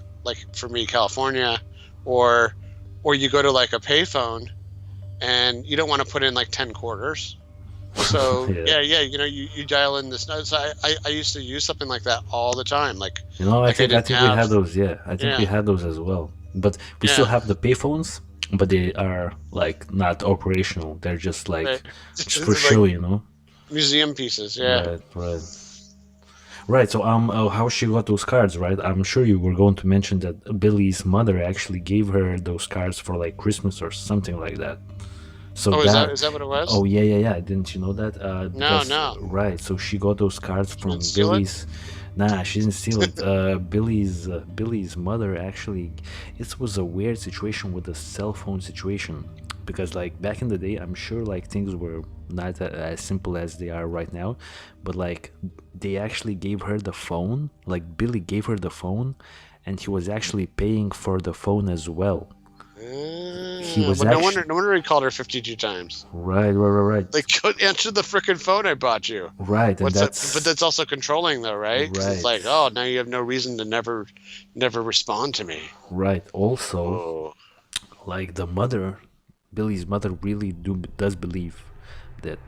for me California, or you go to like a payphone and you don't want to put in like 10 quarters. So you dial in this. So I used to use something like that all the time. Like I think we had those. Yeah, I think we had those as well. But we still have the payphones, but they are like not operational. They're just like just for show, Museum pieces. Yeah. Right. So how she got those cards, right? I'm sure you were going to mention that Billy's mother actually gave her those cards for like Christmas or something like that. So is that what it was? Oh yeah. Didn't you know that? No. Right. So she got those cards from Billy's. Nah, she didn't steal it. Billy's mother actually. It was a weird situation with the cell phone situation, because like back in the day, I'm sure like things were not as simple as they are right now, but like they actually gave her the phone. Like Billy gave her the phone, and he was actually paying for the phone as well. He was no wonder he called her 52 times. Right. Like, answer the frickin' phone I bought you. Right, and but that's also controlling, though, right? Right. It's like, oh, now you have no reason to never respond to me. Right. Also, like Billy's mother really does believe that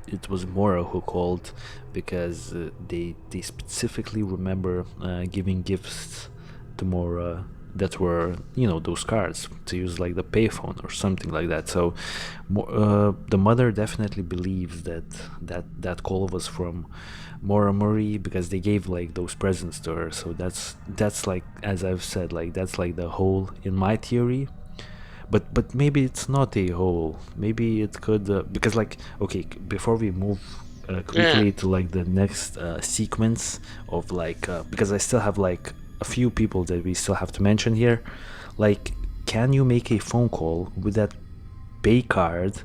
it was Maura who called, because they specifically remember giving gifts to Maura that were, those cards to use like the payphone or something like that. So the mother definitely believes that call was from Maura Murray, because they gave like those presents to her. So that's like, as I've said, like that's like the hole in my theory. But maybe it's not a hole. Maybe it could, because like, okay, before we move quickly to like the next sequence of like, because I still have like a few people that we still have to mention here. Like, can you make a phone call with that pay card,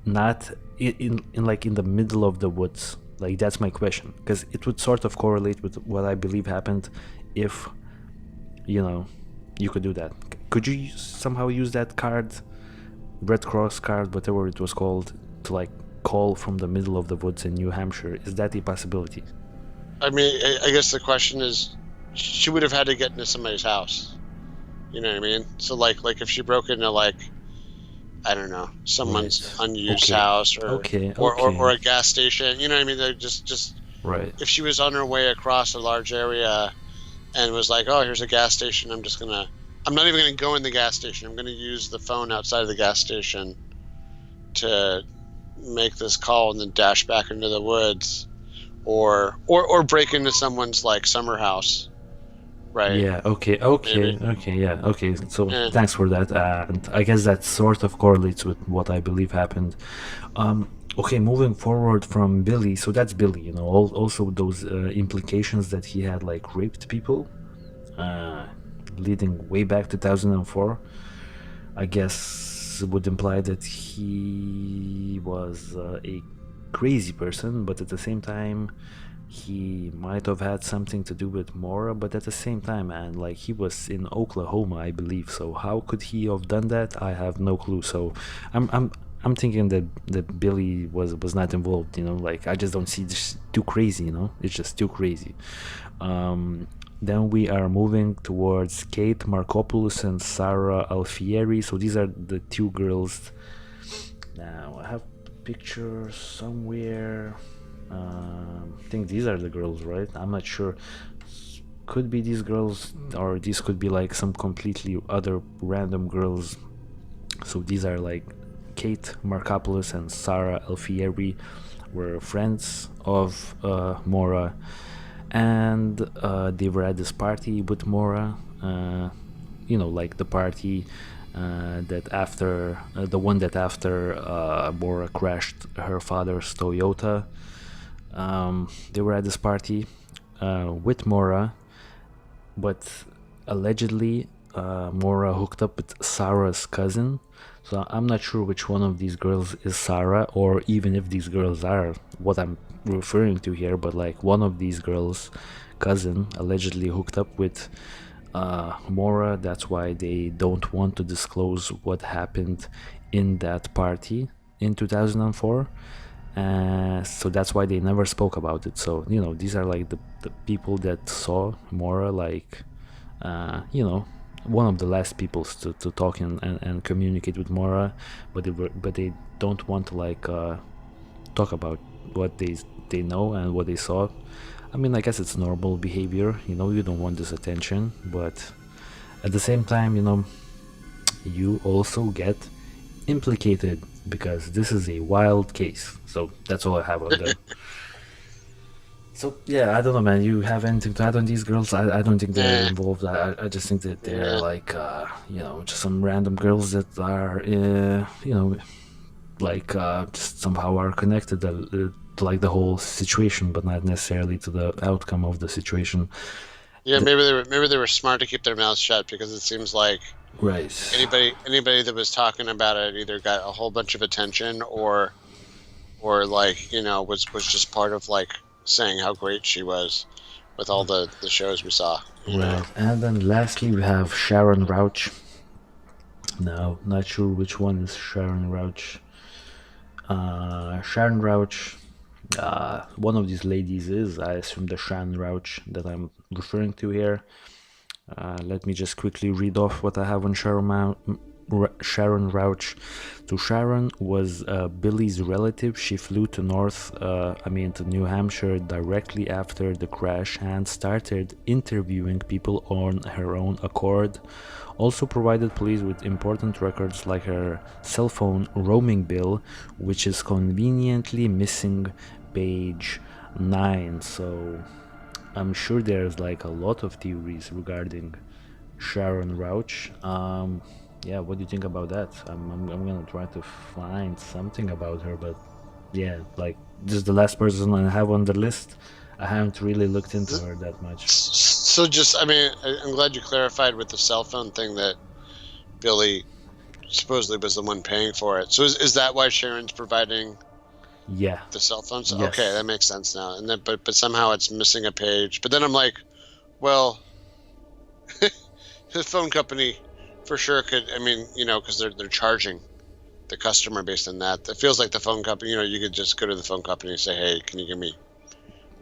not in like in the middle of the woods? Like, that's my question, because it would sort of correlate with what I believe happened if, you could do that. Could you somehow use that card, Red Cross card, whatever it was called, to like call from the middle of the woods in New Hampshire? Is that a possibility? I mean, I guess the question is, she would have had to get into somebody's house. You know what I mean? So like if she broke into like, I don't know, someone's unused house or a gas station. You know what I mean? They're just right. If she was on her way across a large area and was like, oh, here's a gas station, I'm not even gonna go in the gas station. I'm gonna use the phone outside of the gas station to make this call and then dash back into the woods, or break into someone's like summer house. Right. Yeah. Okay. Yeah. Okay. So thanks for that. And I guess that sort of correlates with what I believe happened. Okay. Moving forward from Billy. So that's Billy. Also those implications that he had like raped people, leading way back to 2004. I guess would imply that he was a crazy person, but at the same time, he might have had something to do with Maura. But at the same time, man, like, he was in Oklahoma, I believe. So how could he have done that? I have no clue. So I'm thinking that Billy was not involved. Like, I just don't see this, too crazy. It's just too crazy. Then we are moving towards Kate Markopoulos and Sarah Alfieri. So these are the two girls. Now I have pictures somewhere. I think these are the girls, right? I'm not sure. Could be these girls, or these could be like some completely other random girls. So these are like Kate Markopoulos and Sarah Alfieri were friends of Maura, and they were at this party with Maura. Like the party that after the one that after Maura crashed her father's Toyota. They were at this party with Maura, but allegedly Maura hooked up with Sarah's cousin. So I'm not sure which one of these girls is Sarah, or even if these girls are what I'm referring to here, but like one of these girls' cousin allegedly hooked up with Maura. That's why they don't want to disclose what happened in that party in 2004. So that's why they never spoke about it. So these are like the people that saw Maura, like one of the last people to talk and communicate with Maura, but they don't want to like talk about what they know and what they saw. I mean, I guess it's normal behavior. You don't want this attention, but at the same time, you also get implicated, because this is a wild case. So that's all I have on them. So yeah, I don't know, man. You have anything to add on these girls? I don't think they're involved. I just think that they're like just some random girls that are just somehow are connected to like the whole situation, but not necessarily to the outcome of the situation. Yeah, maybe they were smart to keep their mouths shut, because it seems like anybody that was talking about it either got a whole bunch of attention or like was just part of like saying how great she was with all the shows we saw. Right. And then lastly we have Sharon Rauch. Now, not sure which one is Sharon Rauch. Sharon Rauch, one of these ladies is, I assume, the Sharon Rauch that I'm referring to here. Let me just quickly read off what I have on Sharon Rauch. So Sharon was Billy's relative. She flew to to New Hampshire directly after the crash and started interviewing people on her own accord. Also provided police with important records like her cell phone roaming bill, which is conveniently missing page 9. So I'm sure there's like a lot of theories regarding Sharon Rauch. Yeah, what do you think about that? I'm gonna try to find something about her, but yeah, like this is the last person I have on the list. I haven't really looked into her that much. So I'm glad you clarified with the cell phone thing that Billy supposedly was the one paying for it. So is that why Sharon's providing Yeah. the cell phone? So, Yes. Okay, that makes sense now. And then, but somehow it's missing a page. But then I'm like, well, the phone company for sure could. Because they're charging the customer based on that. It feels like the phone company. You could just go to the phone company and say, hey, can you give me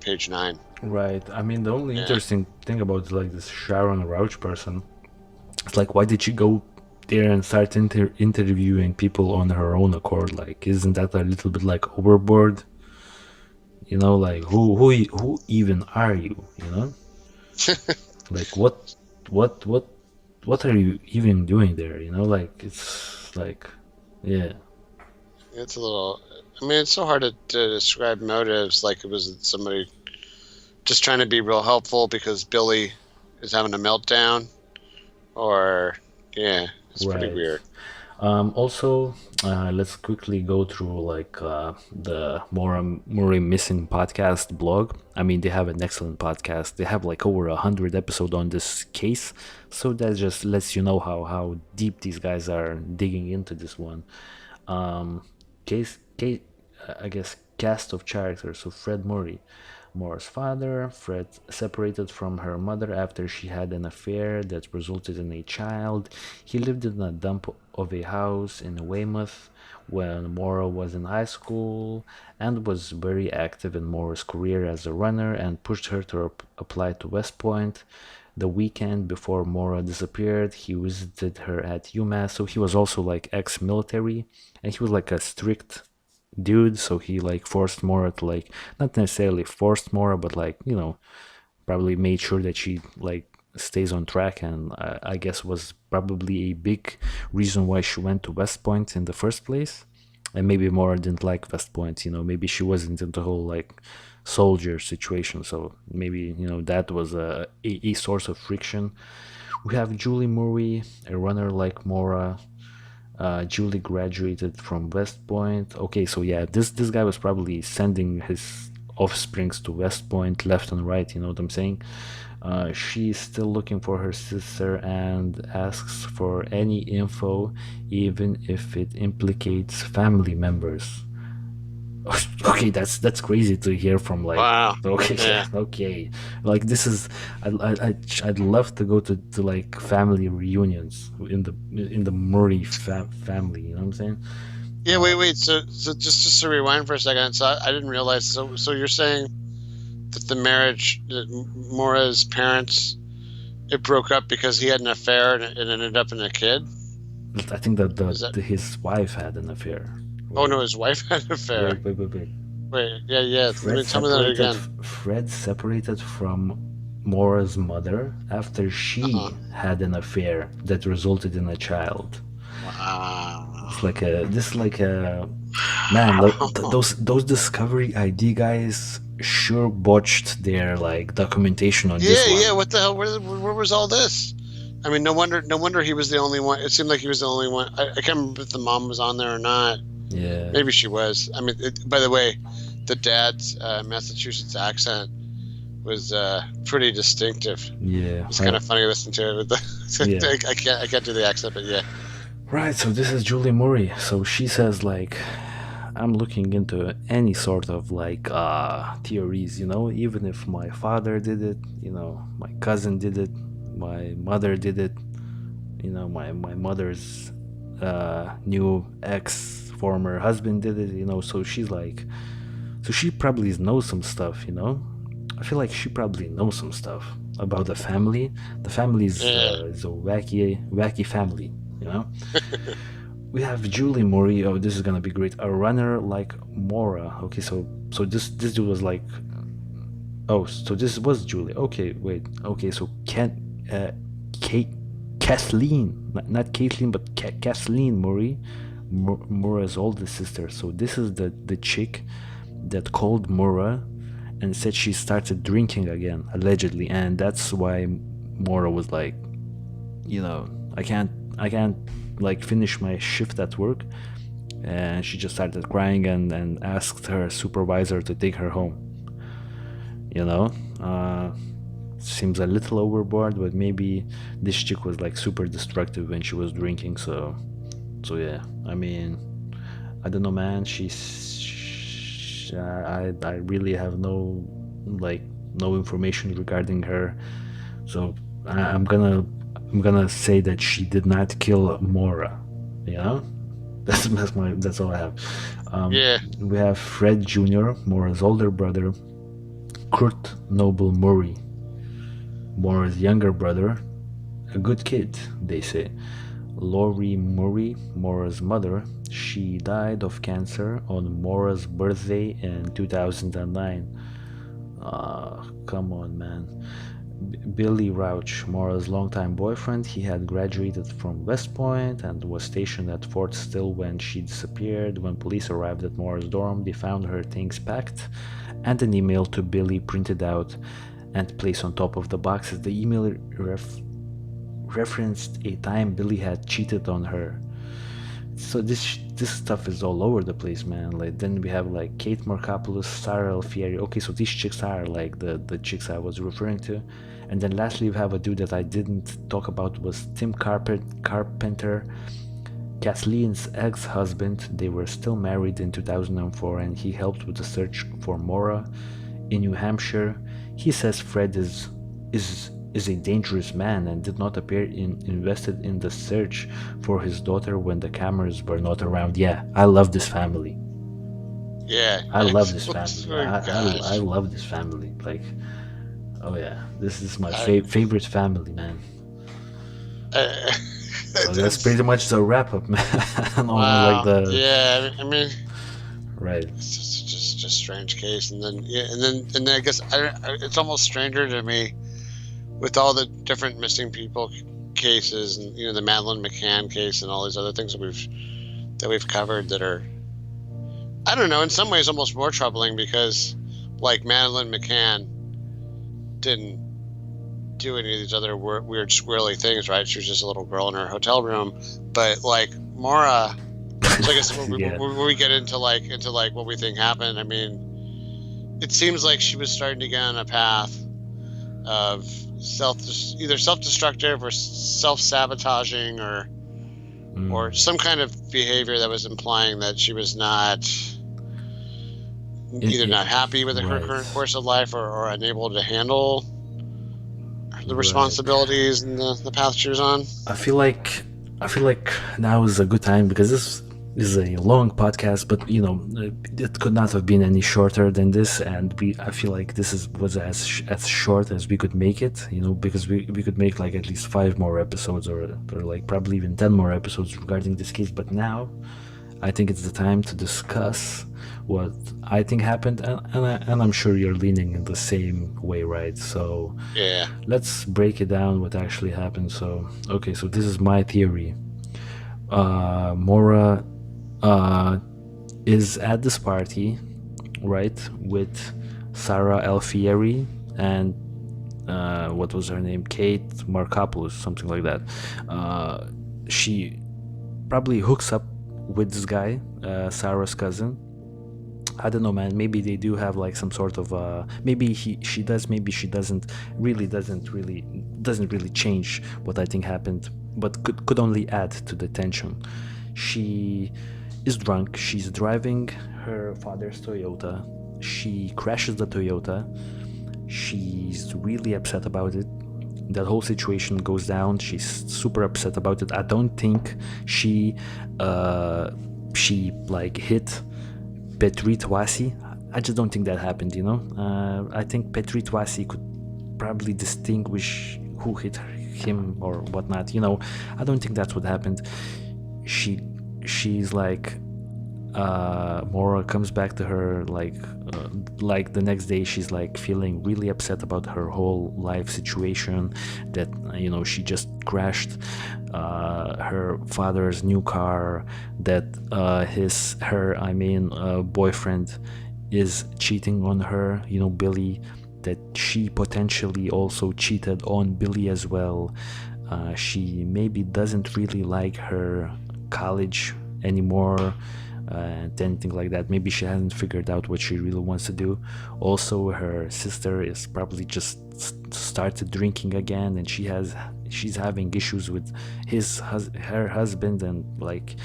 page 9? Right. I mean, the only interesting thing about like this Sharon Rauch person, it's like, why did she go there and start interviewing people on her own accord? Like, isn't that a little bit like overboard? Like who even are you? Like what are you even doing there? Like it's like, yeah. It's a little. It's so hard to describe motives. Like it was somebody just trying to be real helpful because Billy is having a meltdown, or it's pretty Right. weird. Also, let's quickly go through like the Maura Murray Missing podcast blog. I mean, they have an excellent podcast. They have like over 100 episodes on this case, so that just lets you know how deep these guys are digging into this one. Case, I guess, cast of characters. So Fred Murray, Maura's father. Fred separated from her mother after she had an affair that resulted in a child. He lived in a dump of a house in Weymouth when Maura was in high school and was very active in Maura's career as a runner and pushed her to apply to West Point. The weekend before Maura disappeared, he visited her at UMass. So he was also like ex-military, and he was like a strict dude. So he like forced Maura to like, not necessarily forced Maura, but like, probably made sure that she like stays on track, and I guess was probably a big reason why she went to West Point in the first place. And maybe Maura didn't like West Point, maybe she wasn't into the whole like soldier situation, so maybe that was a source of friction. We have Julie Murray, a runner like Maura. Julie graduated from West Point. Okay, so yeah, this guy was probably sending his offsprings to West Point left and right, you know what I'm saying? She's still looking for her sister and asks for any info, even if it implicates family members. Okay, that's crazy to hear from like. Wow. Okay, Yeah. okay, like this is. I'd love to go to like family reunions in the Murray family. You know what I'm saying? Yeah. Wait. So just to rewind for a second. So I didn't realize. So you're saying that the marriage, that Maura's parents, it broke up because he had an affair and it ended up in a kid? I think that his wife had an affair. Oh no, his wife had an affair. Wait. Wait, yeah. Tell me that again. Fred separated from Maura's mother after she had an affair that resulted in a child. Wow. This is like a man. Those Discovery ID guys sure botched their like documentation on this one. Yeah. What the hell? Where was all this? I mean, no wonder he was the only one. It seemed like he was the only one. I can't remember if the mom was on there or not. Yeah. Maybe she was. I mean, by the way, the dad's Massachusetts accent was pretty distinctive. Yeah. It's kind of funny listening to it. I can't do the accent, but yeah. Right. So this is Julie Murray. So she says like, I'm looking into any sort of like theories. Even if my father did it, my cousin did it, my mother did it, my mother's new former husband did it, so she's like, so she probably knows some stuff. I feel like she probably knows some stuff about the family. The family is a wacky family, you know. We have Julie Murray. Oh, this is gonna be great. A runner like Maura. Okay, so this dude was like, oh, so this was Julie. Okay, wait. Okay, so Kathleen, not Caitlin, but Kathleen Murray, Maura's oldest sister. So this is the chick that called Maura and said she started drinking again, allegedly, and that's why Maura was like, you know, I can't like finish my shift at work, and she just started crying and asked her supervisor to take her home. You know, seems a little overboard, but maybe this chick was like super destructive when she was drinking. So yeah, I mean, I don't know, man. I really have no information regarding her, so I'm gonna say that she did not kill Maura. You know, that's all I have. Yeah. We have Fred Jr., Maura's older brother, Kurt Noble Murray, Maura's younger brother, a good kid, they say. Laurie Murray, Maura's mother, she died of cancer on Maura's birthday in 2009. Come on, man. Billy Rauch, Maura's longtime boyfriend, he had graduated from West Point and was stationed at Fort Still when she disappeared. When police arrived at Maura's dorm, they found her things packed and an email to Billy printed out and placed on top of the boxes. The email referenced a time Billy had cheated on her. So this stuff is all over the place, man. Like, then we have like Kate Markopoulos, Sarah Alfieri. Okay, so these chicks are like the chicks I was referring to. And then lastly we have a dude that I didn't talk about, was Tim Carpenter, Kathleen's ex-husband. They were still married in 2004, and he helped with the search for Maura in New Hampshire. He says Fred is a dangerous man and did not appear invested in the search for his daughter when the cameras were not around. Yeah, I love this family. Yeah, I love this family. Oh, I love this family. Like, oh yeah, this is my favorite family, man. So that's pretty much the wrap up, man. Wow. Yeah, I mean, right. It's just a strange case, and then I guess it's almost stranger to me with all the different missing people cases, and the Madeleine McCann case, and all these other things that we've covered that are, I don't know, in some ways almost more troubling, because like Madeleine McCann didn't do any of these other weird squirrely things, right? She was just a little girl in her hotel room. But like Maura, so I guess when we get into what we think happened, I mean, it seems like she was starting to get on a path of either self-destructive or self-sabotaging or some kind of behavior that was implying that she was not not happy with her current course of life, or unable to handle the responsibilities and the path she was on. I feel like now is a good time, because this is a long podcast, but it could not have been any shorter than this, and I feel like this was as short as we could make it, because we could make like at least 5 more episodes, or like probably even 10 more episodes regarding this case. But now I think it's the time to discuss what I think happened, and I'm sure you're leaning in the same way, right? So yeah, let's break it down what actually happened. So okay, so this is my theory. Maura is at this party, right, with Sarah Alfieri and what was her name, Kate Markopoulos, something like that. She probably hooks up with this guy, Sarah's cousin. I don't know, man. Maybe they do have like some sort of maybe she does, maybe she doesn't really change what I think happened, but could only add to the tension. She is drunk. She's driving her father's Toyota. She crashes the Toyota. She's really upset about it. That whole situation goes down. She's super upset about it. I don't think she like hit Petri Twasi. I just don't think that happened, I think Petri Twasi could probably distinguish who hit him or whatnot. I don't think that's what happened. She's like, Maura comes back to her like the next day. She's like feeling really upset about her whole life situation, that she just crashed her father's new car, that her boyfriend is cheating on her, Billy, that she potentially also cheated on Billy as well. She maybe doesn't really like her college anymore, and anything like that. Maybe she hasn't figured out what she really wants to do. Also, her sister is probably just started drinking again, and she's having issues with her husband and like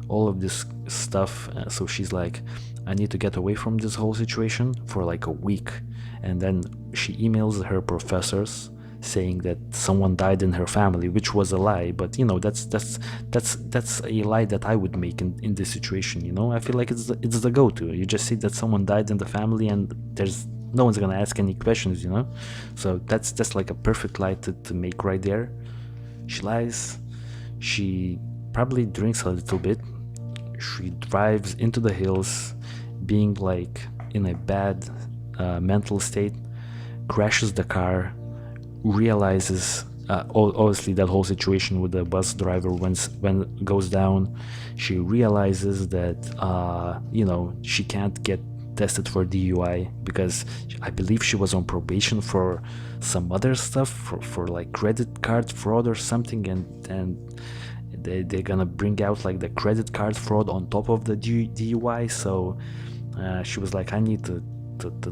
all of this stuff. So she's like, I need to get away from this whole situation for like a week. And then she emails her professors saying that someone died in her family, which was a lie. But that's a lie that I would make in this situation. I feel like it's the go-to. You just say that someone died in the family, and there's no one's gonna ask any questions. So that's like a perfect lie to make right there. She lies. She probably drinks a little bit. She drives into the hills, being like in a bad mental state, crashes the car, realizes obviously that whole situation with the bus driver when it goes down. She realizes that she can't get tested for DUI because I believe she was on probation for some other stuff, for like credit card fraud or something, and they're gonna bring out like the credit card fraud on top of the DUI. So she was like, I need to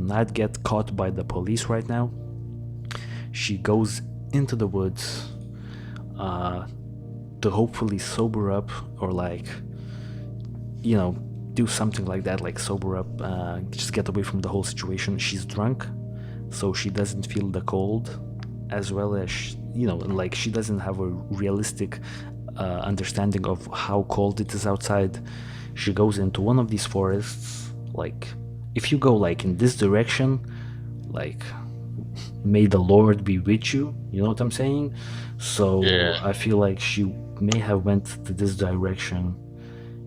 not get caught by the police right now. She goes into the woods to hopefully sober up, or like do something like that, like sober up, just get away from the whole situation. She's drunk, so she doesn't feel the cold, as well as like she doesn't have a realistic understanding of how cold it is outside. She goes into one of these forests. Like, if you go like in this direction, like, may the Lord be with you, you know what I'm saying? So yeah. I feel like she may have went to this direction.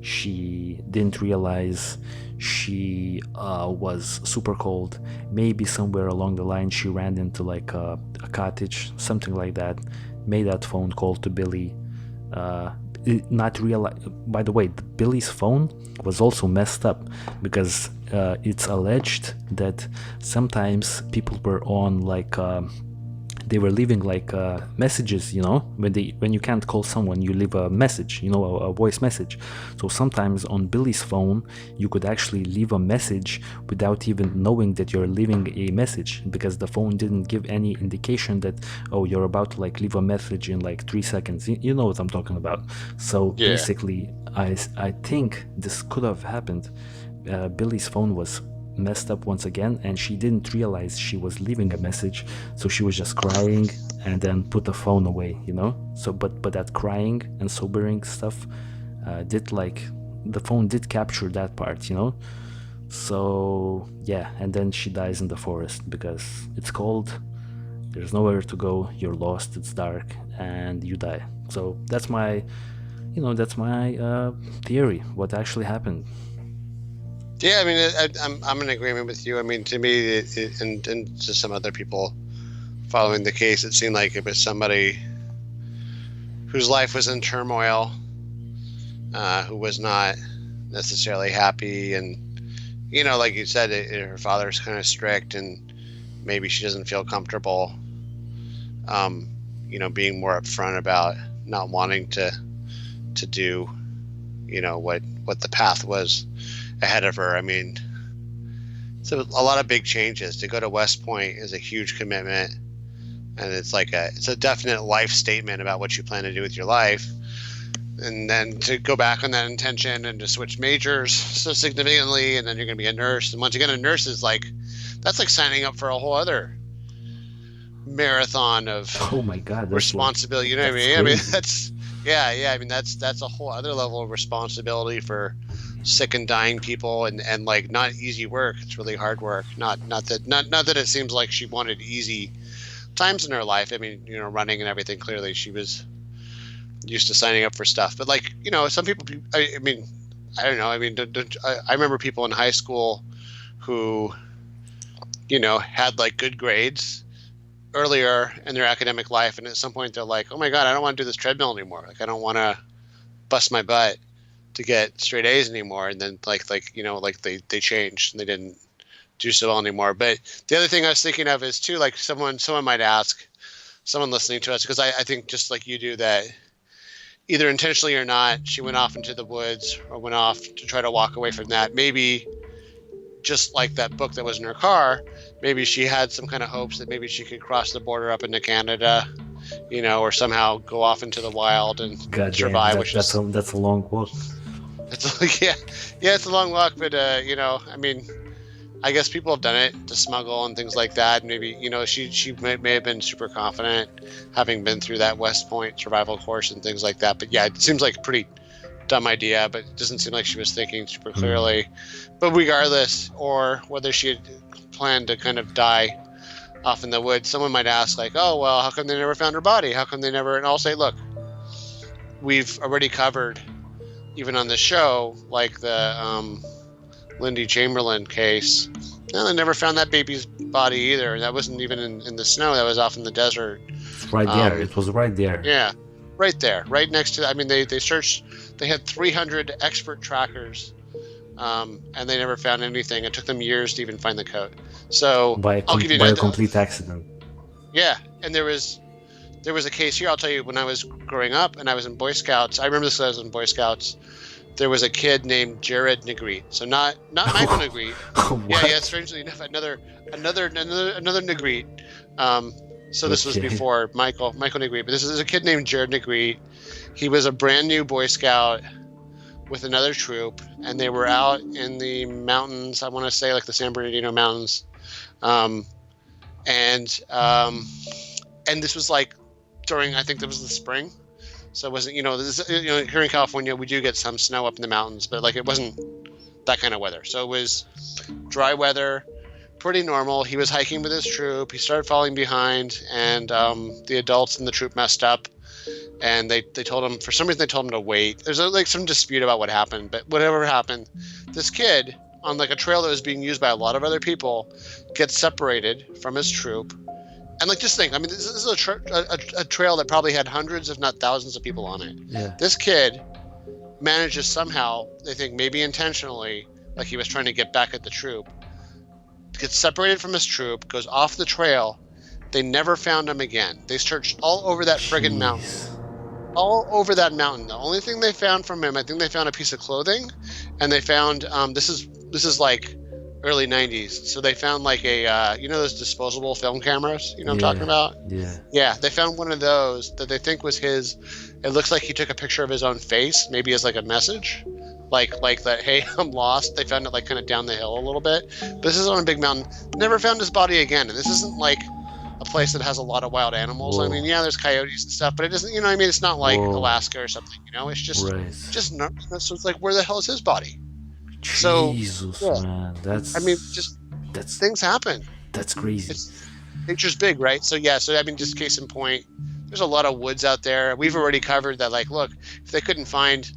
She didn't realize she was super cold. Maybe somewhere along the line she ran into like a cottage, something like that, made that phone call to Billy. Not realize, by the way, Billy's phone was also messed up because it's alleged that sometimes people were on like they were leaving like messages, when you can't call someone, you leave a message, a voice message. So sometimes on Billy's phone you could actually leave a message without even knowing that you're leaving a message, because the phone didn't give any indication that, oh, you're about to like leave a message in like 3 seconds. You know what I'm talking about. So yeah. Basically I think this could have happened. Billy's phone was messed up once again, and she didn't realize she was leaving a message, so she was just crying and then put the phone away, so but that crying and sobering stuff did, like, the phone did capture that part, so yeah. And then she dies in the forest because it's cold, there's nowhere to go, you're lost, it's dark, and you die. So that's my theory, what actually happened. Yeah, I mean, I'm in agreement with you. I mean, to me, and to some other people following the case, it seemed like it was somebody whose life was in turmoil, who was not necessarily happy, and like you said, her father's kind of strict, and maybe she doesn't feel comfortable, being more upfront about not wanting to do, what the path was ahead of her. I mean, so a lot of big changes. To go to West Point is a huge commitment, and it's a definite life statement about what you plan to do with your life. And then to go back on that intention and to switch majors so significantly, and then you're going to be a nurse. And once again, a nurse is that's like signing up for a whole other marathon of responsibility. You know what I mean? Crazy. I mean, that's I mean, that's a whole other level of responsibility for sick and dying people, and like, not easy work. It's really hard work. Not that it seems like she wanted easy times in her life. I mean, running and everything. Clearly, she was used to signing up for stuff. But like, some people. I mean, I don't know. I mean, I remember people in high school who, had like good grades earlier in their academic life, and at some point they're like, "Oh my God, I don't want to do this treadmill anymore. Like, I don't want to bust my butt to get straight A's anymore." And then like they changed and they didn't do so well anymore. But the other thing I was thinking of is too, like someone might ask, someone listening to us, because I think just like you do, that either intentionally or not, she went off into the woods or went off to try to walk away from that. Maybe just like that book that was in her car, maybe she had some kind of hopes that maybe she could cross the border up into Canada, or somehow go off into the wild and survive. That's a long walk. It's like, yeah, it's a long walk, but I mean, I guess people have done it to smuggle and things like that. Maybe, she may have been super confident, having been through that West Point survival course and things like that. But yeah, it seems like a pretty dumb idea, but it doesn't seem like she was thinking super clearly. But regardless, or whether she had planned to kind of die off in the woods, someone might ask like, "Oh, well, how come they never found her body? How come they never?" And I'll say, look, we've already covered, even on the show, like the Lindy Chamberlain case. No, they never found that baby's body either. That wasn't even in the snow. That was off in the desert. It's right there. It was right there. Yeah, right there, right next to. I mean, they searched. They had 300 expert trackers, and they never found anything. It took them years to even find the coat. So I'll give you by a complete accident. Yeah, and there was a case here. I'll tell you, when I was growing up and I was in Boy Scouts. I remember this when I was in Boy Scouts. There was a kid named Jared Negrete. So not Michael Negrete. Yeah. Strangely enough, another Negrete. So this was before Michael Negrete. But this is a kid named Jared Negrete. He was a brand new Boy Scout with another troop, and they were out in the mountains. I want to say like the San Bernardino Mountains, and this was like during, I think that was the spring. So it wasn't, here in California, we do get some snow up in the mountains, but like it wasn't that kind of weather. So it was dry weather, pretty normal. He was hiking with his troop. He started falling behind, and the adults in the troop messed up. And they told him, for some reason, they told him to wait. There's like some dispute about what happened, but whatever happened, this kid on like a trail that was being used by a lot of other people gets separated from his troop. And like, just think, I mean, this is a trail that probably had hundreds, if not thousands, of people on it. Yeah. This kid manages somehow, they think maybe intentionally, like he was trying to get back at the troop, gets separated from his troop, goes off the trail. They never found him again. They searched all over that friggin' mountain. All over that mountain. The only thing they found from him, I think they found a piece of clothing, and they found, this is like early 90s. So they found like a, those disposable film cameras, I'm talking about? Yeah. Yeah, they found one of those that they think was his. It looks like he took a picture of his own face, maybe as like a message. Like that, hey, I'm lost. They found it like kind of down the hill a little bit. But this is on a big mountain. Never found his body again. And this isn't like a place that has a lot of wild animals. Whoa. I mean, yeah, there's coyotes and stuff, but it doesn't, it's not like Alaska or something, it's just, so it's like, where the hell is his body? Jesus, man, that's things happen. That's crazy. Nature's big, right? So just case in point, there's a lot of woods out there. We've already covered that. Like, look, if they couldn't find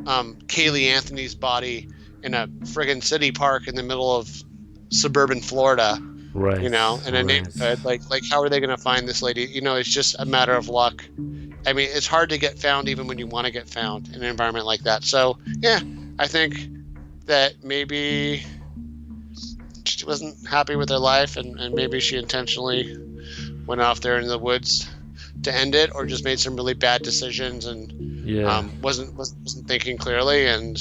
Kaylee Anthony's body in a friggin' city park in the middle of suburban Florida, right? In a neighborhood, like how are they going to find this lady? It's just a matter of luck. I mean, it's hard to get found even when you want to get found in an environment like that. So yeah, I think that maybe she wasn't happy with her life, and maybe she intentionally went off there in the woods to end it, or just made some really bad decisions and wasn't thinking clearly and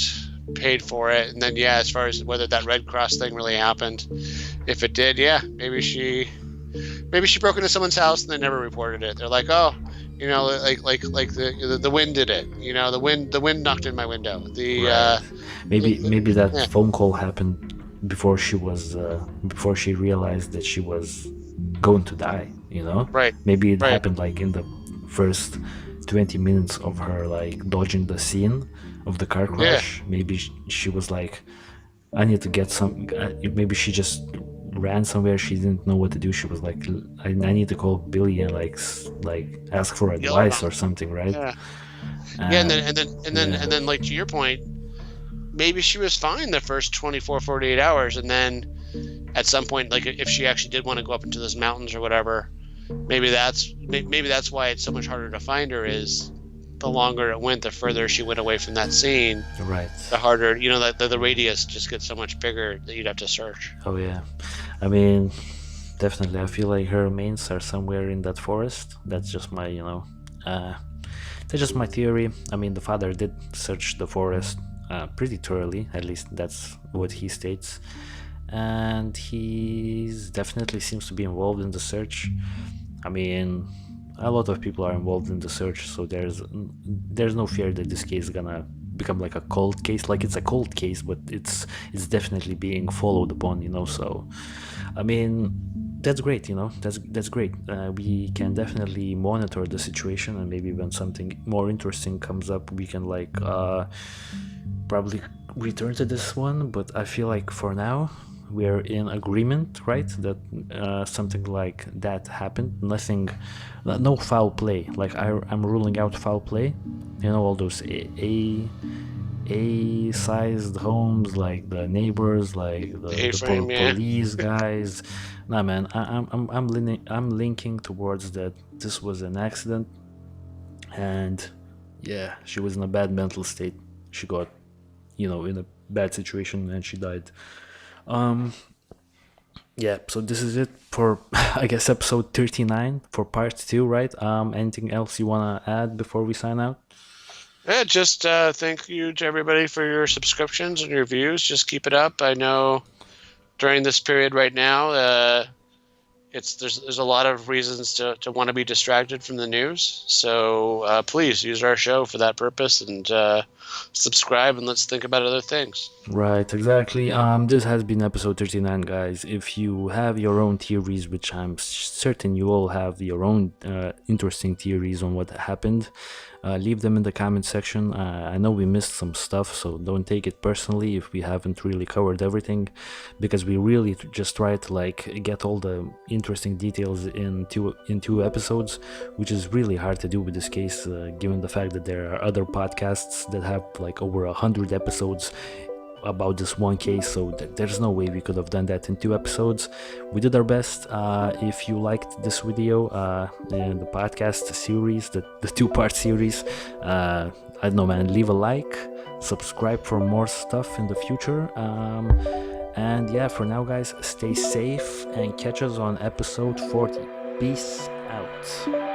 paid for it. And then as far as whether that Red Cross thing really happened, if it did, maybe she broke into someone's house and they never reported it. They're like, oh, like the wind did it. The wind knocked in my window. Maybe that phone call happened before she realized that she was going to die. Right. Maybe it happened like in the first 20 minutes of her like dodging the scene of the car crash. Maybe she was like, I need to get some. Maybe she just ran somewhere. She didn't know what to do. She was like, I need to call Billy and like ask for advice or something, right? Yeah. And then like to your point, maybe she was fine the first 24, 48 hours, and then at some point, like if she actually did want to go up into those mountains or whatever, maybe that's why it's so much harder to find her. Is the longer it went, the further she went away from that scene. Right. The harder, the radius just gets so much bigger that you'd have to search. Oh yeah, I mean, definitely. I feel like her remains are somewhere in that forest. That's just my, that's just my theory. I mean, the father did search the forest pretty thoroughly. At least that's what he states. And he definitely seems to be involved in the search. I mean, a lot of people are involved in the search, so there's no fear that this case is gonna become like a cold case. Like, it's a cold case, but it's definitely being followed upon, so I mean, that's great. That's great. We can definitely monitor the situation, and maybe when something more interesting comes up, we can like probably return to this one. But I feel like for now we're in agreement, right, that something like that happened. Nothing, no foul play. Like, I'm ruling out foul play. All those A-sized homes, like the neighbors, like the police guys. Nah, man, I'm linking towards that this was an accident, and yeah, she was in a bad mental state. She got, in a bad situation, and she died. Yeah, so this is it for I guess episode 39 for part 2, right? Anything else you want to add before we sign out? Yeah, just thank you to everybody for your subscriptions and your views. Just keep it up. I know during this period right now, there's a lot of reasons to want to be distracted from the news. So please use our show for that purpose, and subscribe, and let's think about other things. Right, exactly. This has been episode 39, guys. If you have your own theories, which I'm certain you all have your own interesting theories on what happened, leave them in the comment section. I know we missed some stuff, so don't take it personally if we haven't really covered everything, because we really just try to like get all the interesting details in two episodes, which is really hard to do with this case, given the fact that there are other podcasts that have like over 100 episodes about this one case, so there's no way we could have done that in 2 episodes. We did our best. If you liked this video and the podcast series, the 2-part series, I don't know, man, leave a like, subscribe for more stuff in the future, and yeah, for now, guys, stay safe and catch us on episode 40. Peace out.